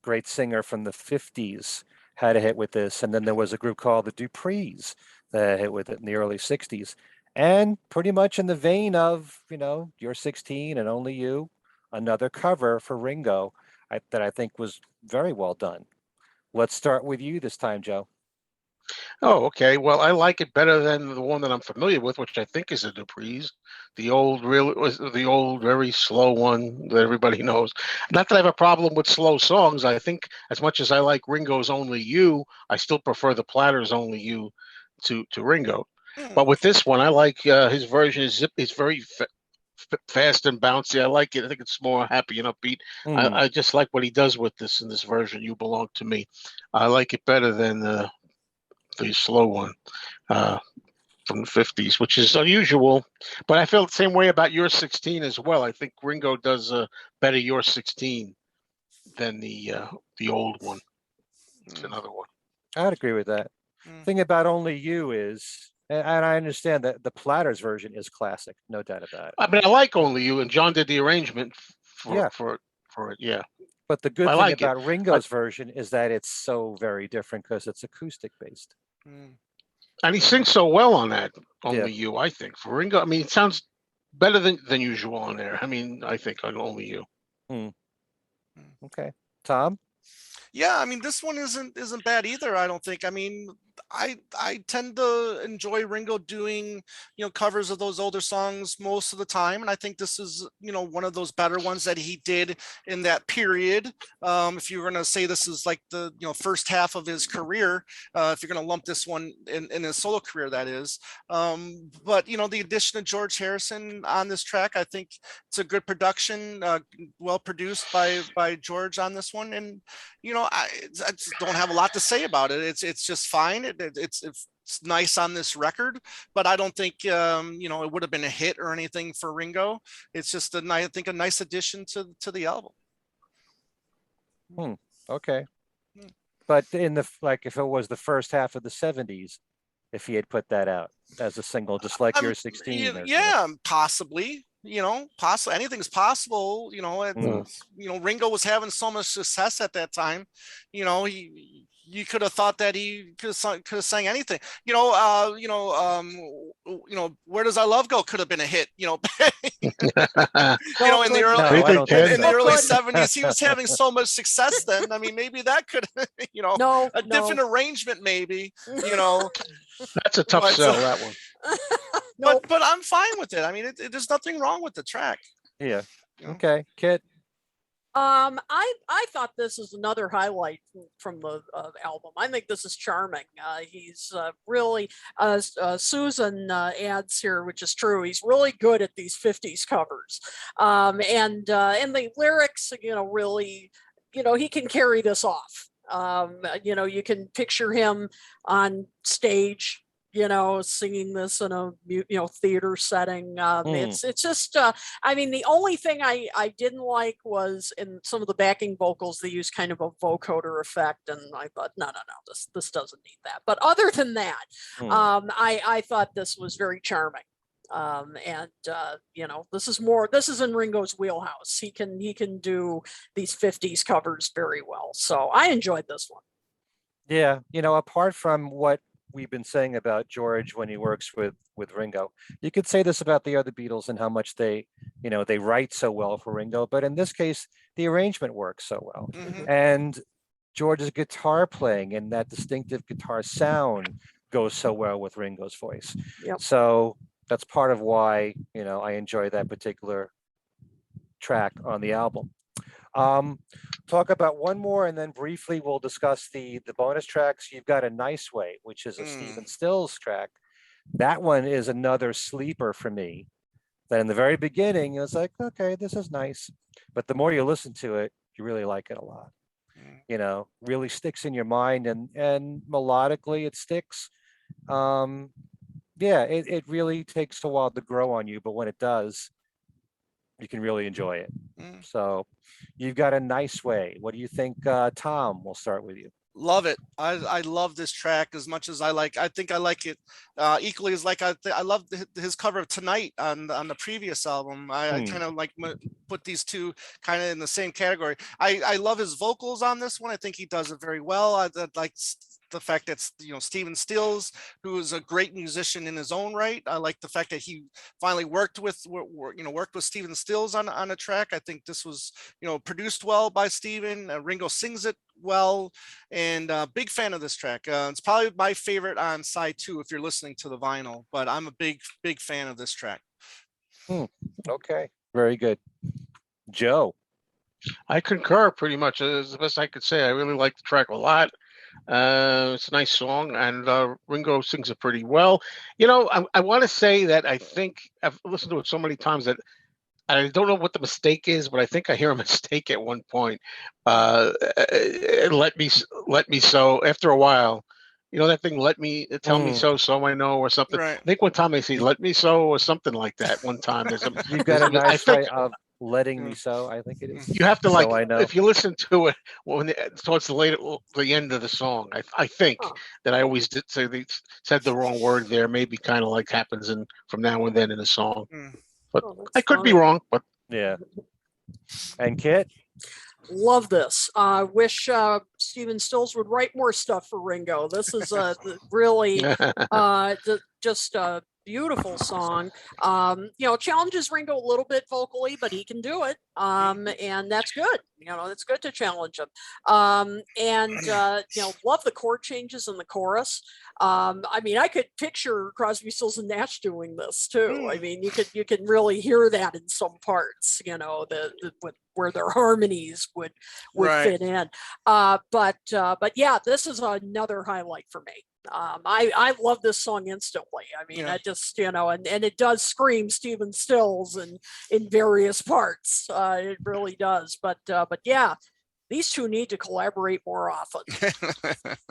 great singer from the 50s, had a hit with this. And then there was a group called the Duprees that hit with it in the early 60s. And pretty much in the vein of, You're 16 and Only You, another cover for Ringo that I think was very well done. Let's start with you this time, Joe. Oh, okay. Well, I like it better than the one that I'm familiar with, which I think is the Duprees, the old, very slow one that everybody knows. Not that I have a problem with slow songs. I think as much as I like Ringo's Only You, I still prefer the Platters' Only You to Ringo. But with this one, I like his version. Is very fast and bouncy. I like it. I think it's more happy and upbeat. I just like what he does with this in this version. You Belong to Me. I like it better than the slow one from the 50s, which is unusual. But I feel the same way about You're 16 as well. I think Ringo does better You're 16 than the old one. It's another one. I'd agree with that. Thing about Only You is, and I understand that the Platters version is classic, no doubt about it. I mean, I like Only You, and John did the arrangement for it. Yeah. But the good thing about Ringo's version is that it's so very different because it's acoustic based. And he sings so well on that Only You, I think. For Ringo, I mean, it sounds better than usual on there. I mean, I think on Only You. Okay. Tom? Yeah, I mean, this one isn't bad either, I don't think. I mean, I tend to enjoy Ringo doing, covers of those older songs most of the time. And I think this is, one of those better ones that he did in that period. If you're going to say this is like the, first half of his career, if you're going to lump this one in his solo career, that is. But, the addition of George Harrison on this track, I think it's a good production, well produced by George on this one. And, I just don't have a lot to say about it. It's just fine. It's nice on this record, but I don't think it would have been a hit or anything for Ringo. It's just a nice addition to the album. Okay. But if it was the first half of the 70s, if he had put that out as a single, just like You're 16. Possibly. Possibly anything's possible. Ringo was having so much success at that time. You could have thought that he could have sang anything. Where Does Our Love Go could have been a hit. In the early 70s, he was having so much success then. I mean, maybe that could, different arrangement, maybe. That's a tough sell, that one. But I'm fine with it. I mean, there's nothing wrong with the track. Yeah. Okay, Kit. I thought this is another highlight from the album. I think this is charming. He's really, Susan adds here, which is true. He's really good at these 50s covers, and the lyrics, really, he can carry this off. You can picture him on stage, singing this in a theater setting. It's just I mean, the only thing I didn't like was in some of the backing vocals they use kind of a vocoder effect, and I thought no, this doesn't need that. But other than that, I thought this was very charming. This is in Ringo's wheelhouse. He can do these 50s covers very well, so I enjoyed this one. Yeah, apart from what we've been saying about George when he works with Ringo, you could say this about the other Beatles and how much they write so well for Ringo, but in this case, the arrangement works so well. Mhm. And George's guitar playing and that distinctive guitar sound goes so well with Ringo's voice. Yep. So that's part of why, I enjoy that particular track on the album. Talk about one more, and then briefly we'll discuss the bonus tracks. You've got A Nice Way, which is a Stephen Stills track. That one is another sleeper for me. That in the very beginning, it was like, okay, this is nice, but the more you listen to it, you really like it a lot. Really sticks in your mind, and melodically it sticks. Yeah, it really takes a while to grow on you, but when it does, you can really enjoy it. So you've got A Nice Way. What do you think, Tom? We'll start with you. Love it. I love this track as much as I think I like it equally as like I love his cover of Tonight on the previous album. I kind of like put these two kind of in the same category. I love his vocals on this one. I think he does it very well. I like the fact that Stephen Stills, who is a great musician in his own right. I like the fact that he finally worked with Stephen Stills on a track. I think this was produced well by Stephen. Ringo sings it well, and big fan of this track. It's probably my favorite on side 2 if you're listening to the vinyl, but I'm a big fan of this track. Okay, very good. Joe. I concur pretty much. Is the best I could say. I really like the track a lot. It's a nice song, and Ringo sings it pretty well. I want to say that I think I've listened to it so many times that I don't know what the mistake is, but I think I hear a mistake at one point. Let me so. After a while, that thing, let me tell me so I know, or something. Right. I think one time I see let me so or something like that. One time You've got A Nice Way of letting me so. I think it is. You have to So I know. if you listen to it towards the end of the song. I think that I always did say they said the wrong word there. Maybe kind of like happens from now and then in a song. But I could be wrong. But yeah. And Kit? Love this. I wish Stephen Stills would write more stuff for Ringo. This is really just a beautiful song. Challenges Ringo a little bit vocally, but he can do it. And that's good. It's good to challenge him. Love the chord changes in the chorus. I could picture Crosby, Stills and Nash doing this too. I mean, you can really hear that in some parts, where their harmonies would fit in. But yeah, this is another highlight for me. I love this song instantly. I mean, I just, and it does scream Stephen Stills in various parts. It really does. But yeah, these two need to collaborate more often.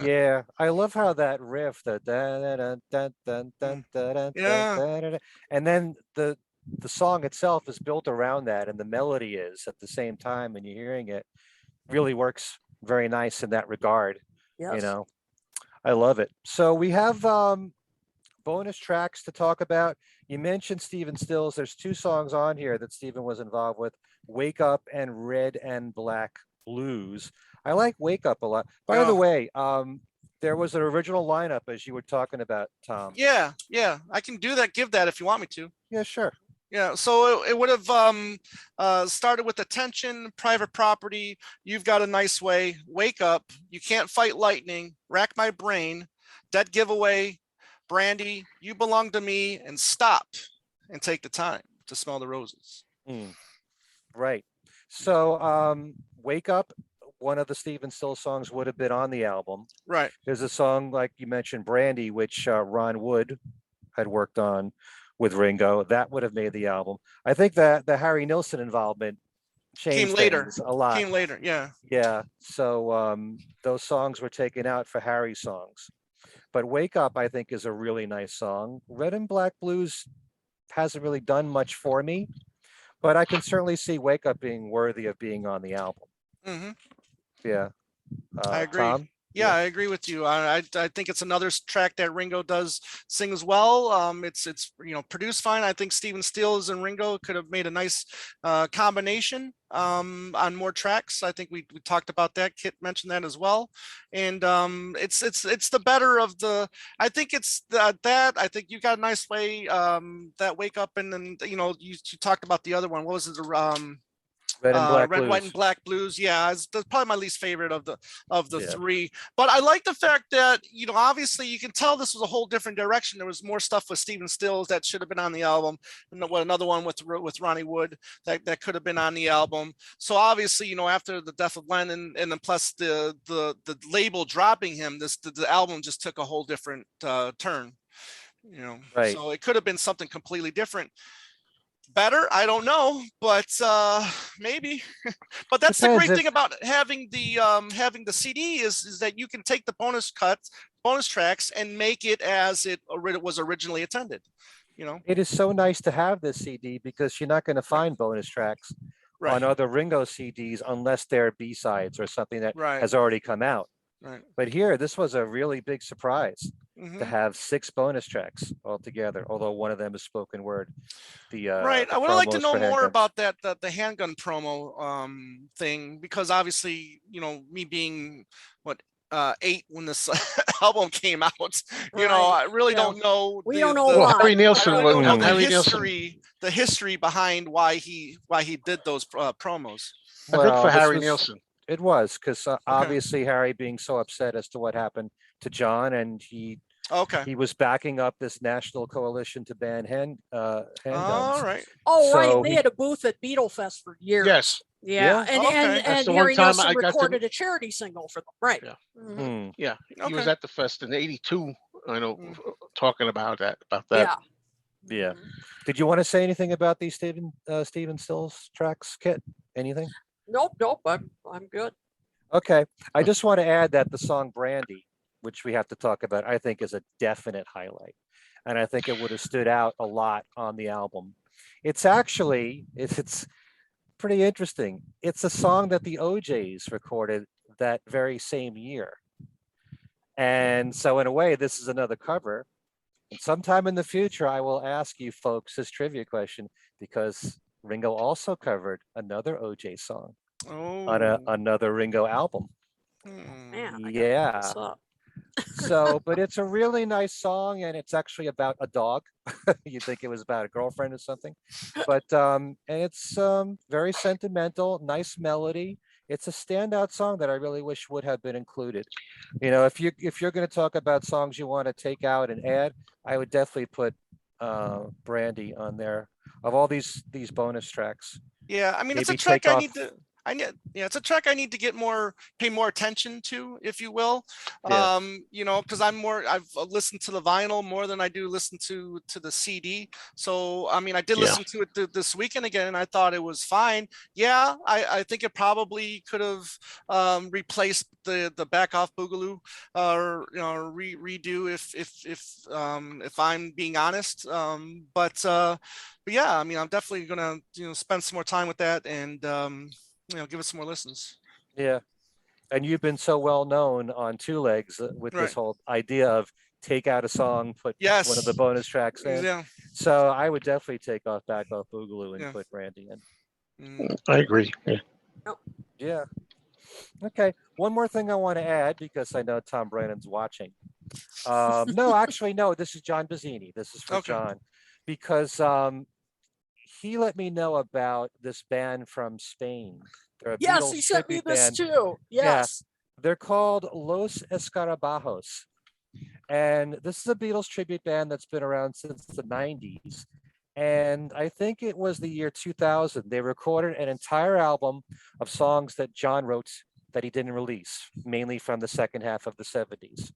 Yeah, I love how that riff, and then the song itself is built around that, and the melody is at the same time, and you're hearing it really works very nice in that regard. Yes. I love it. So we have bonus tracks to talk about. You mentioned Stephen Stills. There's 2 songs on here that Stephen was involved with, Wake Up and Red and Black Blues. I like Wake Up a lot. By the way, there was an original lineup, as you were talking about, Tom. Yeah, I can do that. Give that if you want me to. Yeah, sure. Yeah, so it would have started with Attention, Private Property, You've Got a Nice Way, Wake Up, You Can't Fight Lightning, Rack My Brain, Dead Giveaway, Brandy, You Belong to Me, and Stop and Take the Time to Smell the Roses. Right. So Wake Up, one of the Stephen Stills songs, would have been on the album. Right. There's a song, like you mentioned, Brandy, which Ron Wood had worked on with Ringo. That would have made the album. I think that the Harry Nilsson involvement changed things a lot. Came later, yeah. Yeah. So those songs were taken out for Harry's songs. But Wake Up, I think, is a really nice song. Red and Black Blues hasn't really done much for me, but I can certainly see Wake Up being worthy of being on the album. Mm-hmm. Yeah. I agree. Tom? Yeah, I agree with you. I think it's another track that Ringo does sings well. It's produced fine. I think Stephen Stills and Ringo could have made a nice combination on more tracks. I think we talked about that. Kit mentioned that as well. And it's the better of the. I think it's that. I think you got a nice way that Wake Up, and then you talked about the other one. What was it? Red and Black Red, Blues. White, and Black Blues. Yeah, that's probably my least favorite of the Yeah. three. But I like the fact that obviously you can tell this was a whole different direction. There was more stuff with Stephen Stills that should have been on the album, and another one with Ronnie Wood that could have been on the album. So obviously, after the death of Lennon, and then plus the label dropping him, the album just took a whole different turn. Right. So it could have been something completely different. Better, I don't know, but maybe. But that's Depends the great thing about having the CD is that you can take the bonus tracks, and make it as it was originally intended. It is so nice to have this CD because you're not going to find bonus tracks on other Ringo CDs unless they're B-sides or something that has already come out. Right. But here, this was a really big surprise Mm-hmm. to have 6 bonus tracks altogether, although one of them is spoken word. I would like to know more about that the handgun promo thing, because obviously me being 8 when this album came out, I really don't know. We don't know why. Harry Nilsson I don't know the Harry history behind why he did those promos. I think for Harry Nilsson. It was because obviously Harry being so upset as to what happened to John, and he was backing up this national coalition to ban handguns. All right. Oh, right. They had a booth at Beatle Fest for years. Yes. Yeah. And Harry Nilsson recorded a charity single for them. Right. Yeah. Mm-hmm. Yeah. He was at the fest in '82. Talking about that. Yeah. Yeah. Did you want to say anything about these Stephen Stills tracks, Kit? Anything? Nope. I'm good. Okay. I just want to add that the song Brandy, which we have to talk about, I think is a definite highlight. And I think it would have stood out a lot on the album. It's actually, it's pretty interesting. It's a song that the OJs recorded that very same year. And so in a way, this is another cover. And sometime in the future, I will ask you folks this trivia question, because Ringo also covered another OJ song on another Ringo album. Man, yeah. So, but it's a really nice song, and it's actually about a dog. You'd think it was about a girlfriend or something, but and it's very sentimental, nice melody. It's a standout song that I really wish would have been included. If you're going to talk about songs you want to take out and add, I would definitely put Brandy on there of all these bonus tracks. Yeah, I mean, it's a track it's a track I need to pay more attention to, if you will. Because I've listened to the vinyl more than I do listen to the CD. So I mean, I did listen to it this weekend again, and I thought it was fine. Yeah, I think it probably could have replaced the Back Off Boogaloo or redo if I'm being honest. But yeah, I mean, I'm definitely gonna spend some more time with that and give us some more listens. Yeah, and you've been so well known on Two Legs with this whole idea of take out a song, put one of the bonus tracks in. Yeah. So I would definitely take off Back Off Boogaloo and put Randy in. I agree. Yeah. Okay. One more thing I want to add, because I know Tom Brennan's watching. No, actually, no. This is John Bazzini. This is for John, because he let me know about this band from Spain. Yes, he sent me this too. Yes. Yeah, they're called Los Escarabajos. And this is a Beatles tribute band that's been around since the 90s. And I think it was the year 2000. They recorded an entire album of songs that John wrote that he didn't release, mainly from the second half of the 70s.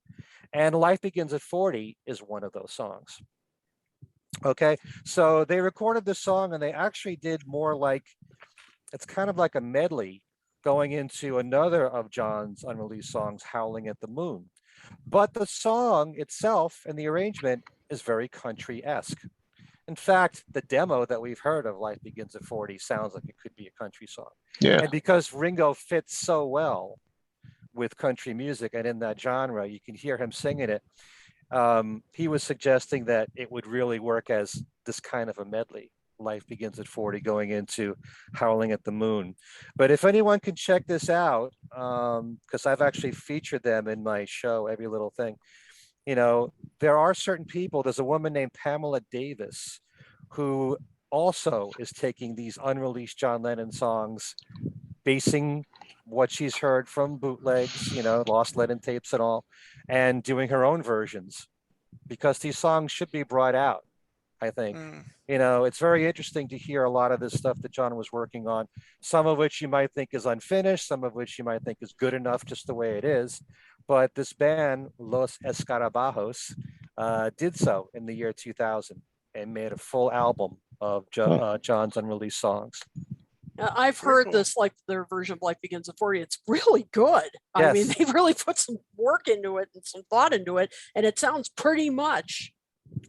And Life Begins at 40 is one of those songs. Okay, so they recorded this song, and they actually did more like, it's kind of like a medley going into another of John's unreleased songs, Howling at the Moon. But the song itself and the arrangement is very country-esque. In fact, the demo that we've heard of Life Begins at 40 sounds like it could be a country song. Yeah. And because Ringo fits so well with country music and in that genre. You can hear him singing it. He was suggesting that it would really work as this kind of a medley. Life Begins at 40 going into Howling at the Moon. But if anyone can check this out, because I've actually featured them in my show, Every Little Thing, there are certain people. There's a woman named Pamela Davis who also is taking these unreleased John Lennon songs, basing what she's heard from bootlegs, lost Lennon tapes and all, and doing her own versions, because these songs should be brought out, I think. It's very interesting to hear a lot of this stuff that John was working on, some of which you might think is unfinished, some of which you might think is good enough just the way it is. But this band, Los Escarabajos, did so in the year 2000 and made a full album of John's unreleased songs. I've heard this, like their version of Life Begins at 40. It's really good. Yes. I mean, they really put some work into it and some thought into it. And it sounds pretty much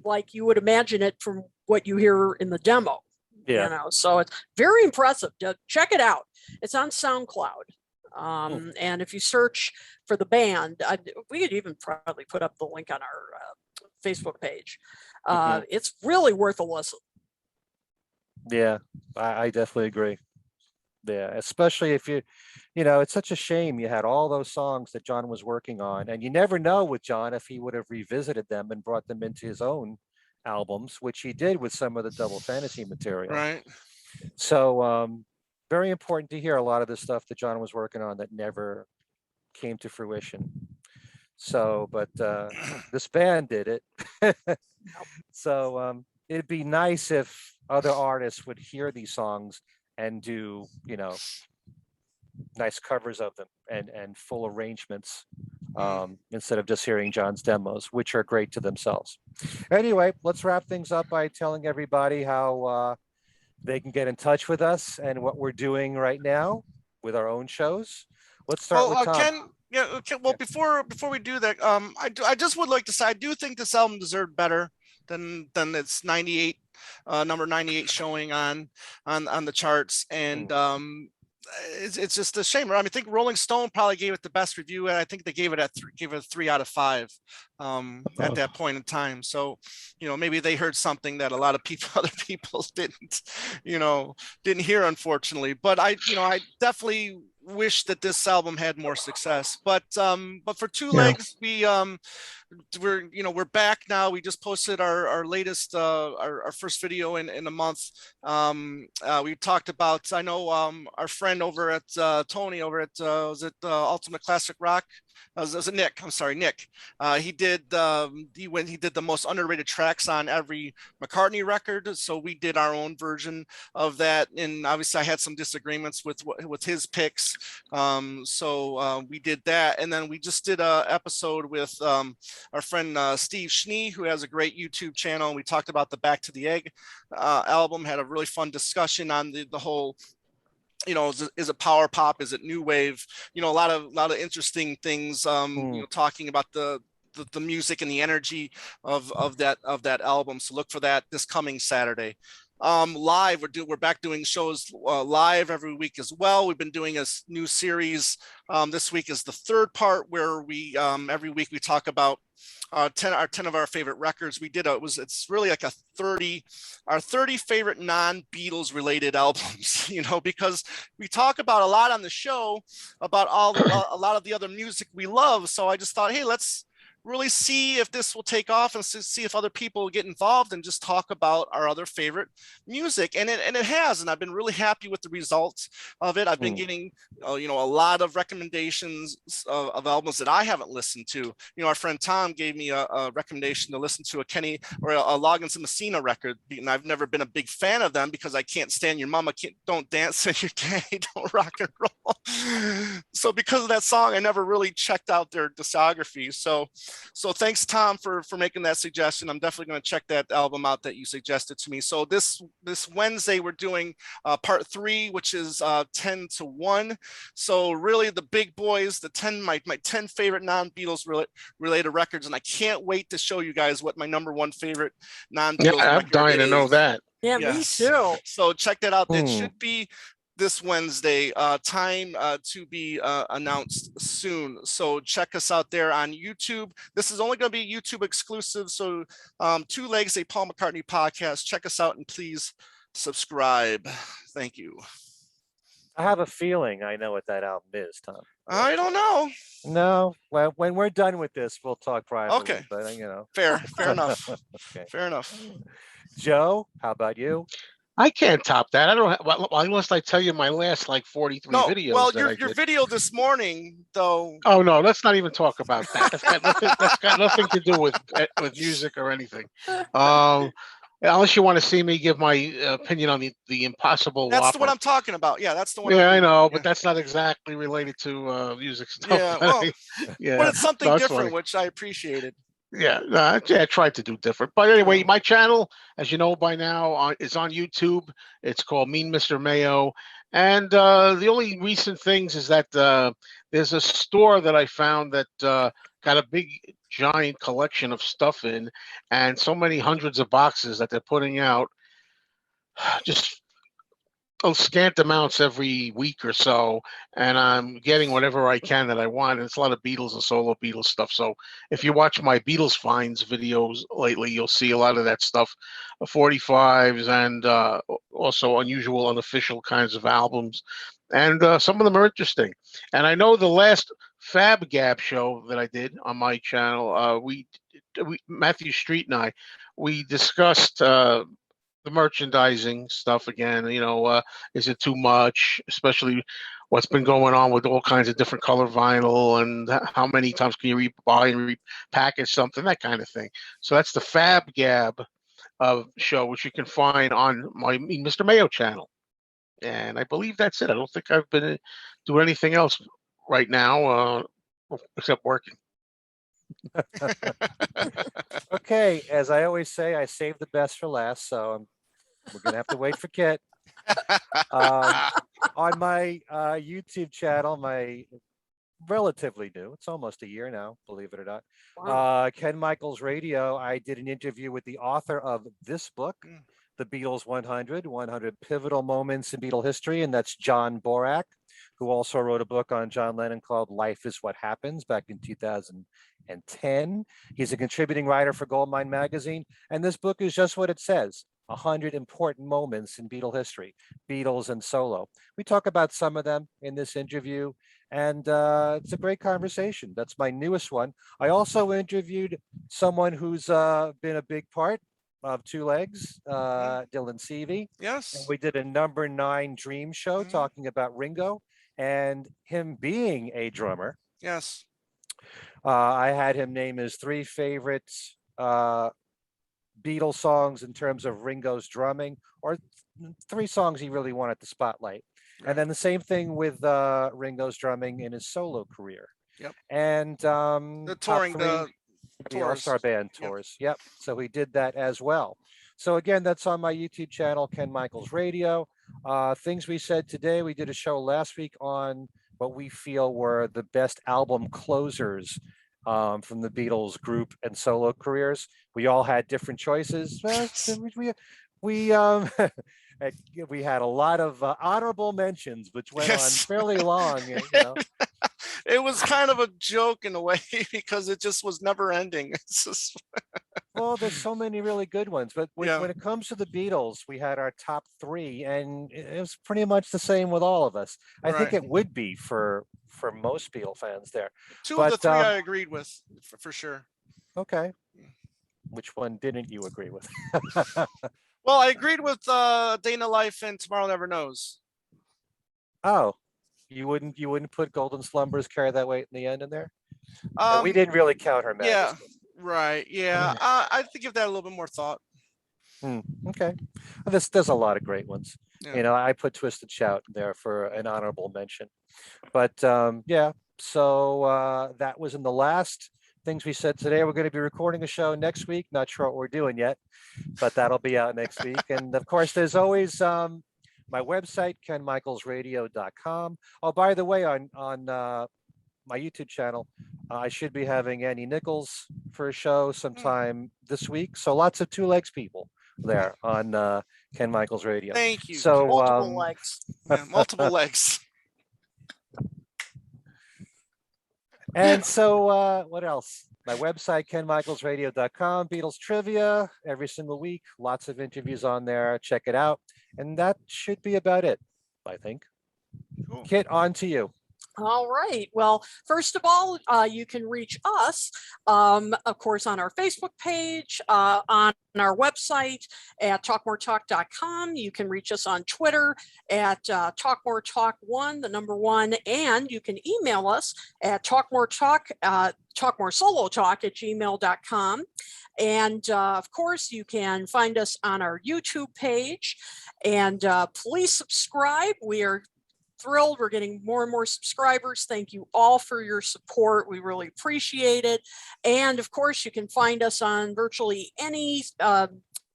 like you would imagine it from what you hear in the demo. Yeah. So it's very impressive. Check it out. It's on SoundCloud. And if you search for the band, we could even probably put up the link on our Facebook page. It's really worth a listen. Yeah, I definitely agree. Yeah, especially if it's such a shame you had all those songs that John was working on, and you never know with John if he would have revisited them and brought them into his own albums, which he did with some of the Double Fantasy material. Right. So very important to hear a lot of the stuff that John was working on that never came to fruition. So, but this band did it. So it'd be nice if other artists would hear these songs and do, nice covers of them and full arrangements, instead of just hearing John's demos, which are great to themselves. Anyway, let's wrap things up by telling everybody how they can get in touch with us and what we're doing right now with our own shows. Let's start with Tom. Ken, okay, well, before we do that, I just would like to say I do think this album deserved better than its 98 number 98 showing on the charts, and it's just a shame. I mean, I think Rolling Stone probably gave it the best review, and I think they gave it a 3 out of 5 at that point in time. So, maybe they heard something that a lot of other people didn't hear, unfortunately. But I definitely wish that this album had more success. But for Two Legs, we're back now. We just posted our latest our first video in a month. We talked about, I know our friend over at Tony over at was it Ultimate Classic Rock? Was it Nick? I'm sorry, Nick. He did the most underrated tracks on every McCartney record. So we did our own version of that, and obviously I had some disagreements with his picks. So we did that, and then we just did a episode with our friend Steve Schnee, who has a great YouTube channel. And we talked about the Back to the Egg album. Had a really fun discussion on the whole. Is it power pop? Is it new wave? A lot of interesting things. Talking about the music and the energy of that album. So look for that this coming Saturday. Live, we're back doing shows live every week as well. We've been doing a new series. This week is the third part, where we every week we talk about 10 of our favorite records. It's really like our 30 favorite non-Beatles related albums, because we talk about a lot on the show about a lot of the other music we love. So I just thought, hey, let's really see if this will take off and see if other people will get involved and just talk about our other favorite music. And it has, and I've been really happy with the results of it. I've been getting, a lot of recommendations of albums that I haven't listened to. Our friend Tom gave me a recommendation to listen to a Kenny or a Loggins and Messina record. And I've never been a big fan of them because I can't stand Your Mama Don't Dance and You're Gay, Don't Rock and Roll. So because of that song, I never really checked out their discography. So thanks, Tom, for making that suggestion. I'm definitely going to check that album out that you suggested to me. So this Wednesday, we're doing part 3, which is 10 to 1. So really the big boys, my 10 favorite non-Beatles related records. And I can't wait to show you guys what my number 1 favorite non-Beatles record I'm dying to know that. Yeah, me too. So check that out. It should be this Wednesday. Time to be announced soon. So check us out there on YouTube. This is only going to be YouTube exclusive. So Two Legs, a Paul McCartney podcast. Check us out and please subscribe. Thank you. I have a feeling I know what that album is, Tom. I don't know. No, well, when we're done with this, we'll talk privately. Okay. But you know, Fair enough. okay. Fair enough. Joe, how about you? I can't top that. I don't have, well, unless I tell you my last like 43 No, videos. well, that I your did. video this morning, though. Oh no, let's not even talk about that. That's got nothing to do with music or anything. Unless you want to see me give my opinion on the Impossible That's Whopper. the one I'm talking about. Yeah, that's the one. Yeah, I know, but that's not exactly related to music stuff. Yeah, well, yeah, but it's something that's different, funny. which I appreciated. Yeah, I tried to do different. But anyway, my channel, as you know by now, is on YouTube. It's called Mean Mr. Mayo. And the only recent things is that there's a store that I found that got a big, giant collection of stuff in, and so many hundreds of boxes that they're putting out. Just scant amounts every week or so, and I'm getting whatever I can that I want. And it's a lot of Beatles and solo Beatles stuff. So if you watch my Beatles finds videos lately, you'll see a lot of that stuff, 45s and also unusual, unofficial kinds of albums. And some of them are interesting. And I know the last Fab Gab show that I did on my channel, we Matthew Street and I, we discussed the merchandising stuff again. You know, is it too much, especially what's been going on with all kinds of different color vinyl, and how many times can you buy and repackage something, that kind of thing. So that's the Fab Gab show, which you can find on my Mr. Mayo channel. And I believe that's it. I don't think I've been doing anything else right now except working. Okay, as I always say, I save the best for last, so we're gonna have to wait for Kit. On my YouTube channel, my relatively new, it's almost a year now, believe it or not. Wow. Ken Michaels Radio. I did an interview with the author of this book, The Beatles 100 Pivotal Moments in Beatle History, and that's John Borak, who also wrote a book on John Lennon called Life is What Happens back in 2010. He's a contributing writer for Goldmine Magazine, and this book is just what it says: 100 important moments in Beatle history, Beatles and solo. We talk about some of them in this interview, and it's a great conversation. That's my newest one. I also interviewed someone who's been a big part of Two Legs, Dylan Seavey. Yes. And we did a number 9 dream show talking about Ringo and him being a drummer. Yes. I had him name his 3 favorite Beatles songs in terms of Ringo's drumming, or 3 songs he really wanted to spotlight. Right. And then the same thing with Ringo's drumming in his solo career. Yep. And the touring, the All-Star Band tours. Yep. So he did that as well. So again, that's on my YouTube channel, Ken Michaels Radio. Things we said today, we did a show last week on what we feel were the best album closers from the Beatles group and solo careers. We all had different choices. We had a lot of honorable mentions, which went on fairly long. You know. It was kind of a joke in a way because it just was never ending. It's just... Well, there's so many really good ones, but when it comes to the Beatles, we had our top 3, and it was pretty much the same with all of us. I think it would be for most Beatle fans there. 2 of the 3 I agreed with for sure. Okay. Which one didn't you agree with? Well, I agreed with Dana Life and Tomorrow Never Knows. Oh, you wouldn't put Golden Slumbers Carry That Weight in the End in there? We didn't really count Her Majesty. Yeah, right. Yeah, I have to give that a little bit more thought. Okay. Well, there's a lot of great ones. Yeah. You know, I put Twisted Shout there for an honorable mention. But yeah, so that was in the last things we said today. We're going to be recording a show next week. Not sure what we're doing yet, but that'll be out next week. And of course, there's always my website, kenmichaelsradio.com. Oh, by the way, on my YouTube channel, I should be having Annie Nichols for a show sometime this week. So lots of Two Legs people there on Ken Michaels Radio. Thank you. So Multiple legs. Yeah, multiple legs. And so what else? My website, kenmichaelsradio.com, Beatles trivia every single week. Lots of interviews on there. Check it out. And that should be about it, I think. Cool. Kit, on to you. All right. Well, first of all, you can reach us, of course, on our Facebook page, on our website at talkmoretalk.com. You can reach us on Twitter at talkmoretalk1, the number 1, and you can email us at talkmoresolotalk@gmail.com. And of course, you can find us on our YouTube page, and please subscribe. We are thrilled. We're getting more and more subscribers. Thank you all for your support. We really appreciate it. And of course, you can find us on virtually any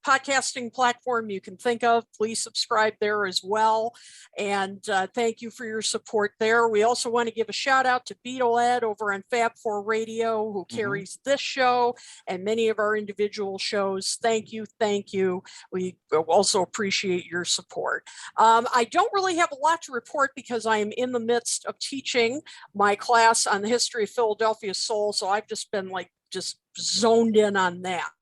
podcasting platform you can think of. Please subscribe there as well. And thank you for your support there. We also want to give a shout out to Beatle Ed over on Fab4 Radio, who carries this show and many of our individual shows. Thank you. Thank you. We also appreciate your support. I don't really have a lot to report because I am in the midst of teaching my class on the history of Philadelphia soul. So I've just been just zoned in on that.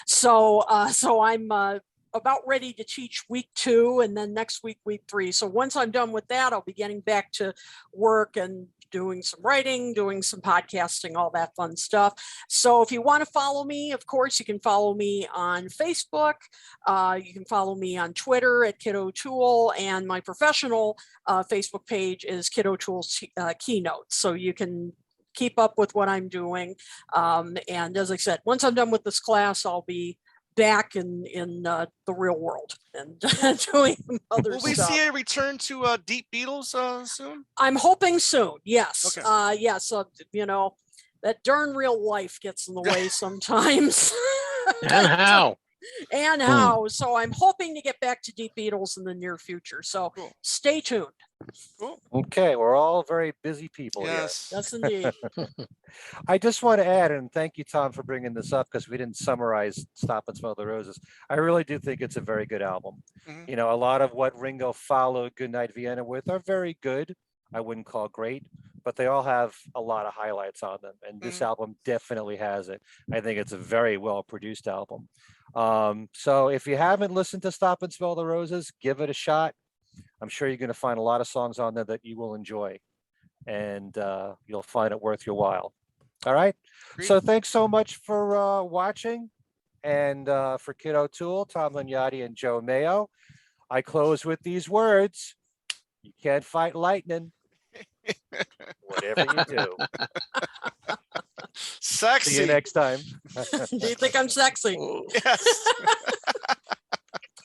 So I'm about ready to teach week 2 and then next week, week 3. So once I'm done with that, I'll be getting back to work and doing some writing, doing some podcasting, all that fun stuff. So if you want to follow me, of course, you can follow me on Facebook. You can follow me on Twitter at Kid O'Toole, and my professional Facebook page is Kid O'Toole's Keynotes. So you can keep up with what I'm doing. And as I said, once I'm done with this class, I'll be back in the real world and doing other Will we stuff. see a return to Deep Beatles soon? I'm hoping soon. Yes. Okay. Yes. You know, that darn real life gets in the way sometimes. And how? And how. So I'm hoping to get back to Deep Beatles in the near future. So Cool. stay tuned. Cool. Okay, we're all very busy people Yes. Yes, indeed. here. I just want to add, and thank you, Tom, for bringing this up because we didn't summarize Stop and Smell the Roses. I really do think it's a very good album. Mhm. You know, a lot of what Ringo followed Goodnight Vienna with are very good. I wouldn't call great, but they all have a lot of highlights on them. And this album definitely has it. I think it's a very well produced album. So if you haven't listened to Stop and Smell the Roses, give it a shot. I'm sure you're going to find a lot of songs on there that you will enjoy, and you'll find it worth your while. All right. So thanks so much for watching, and for Kid O'Toole, Tom Munati, and Joe Mayo. I close with these words: you can't fight lightning, whatever you do. Sexy. See you next time. Do you think I'm sexy? Yes.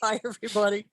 Bye, everybody.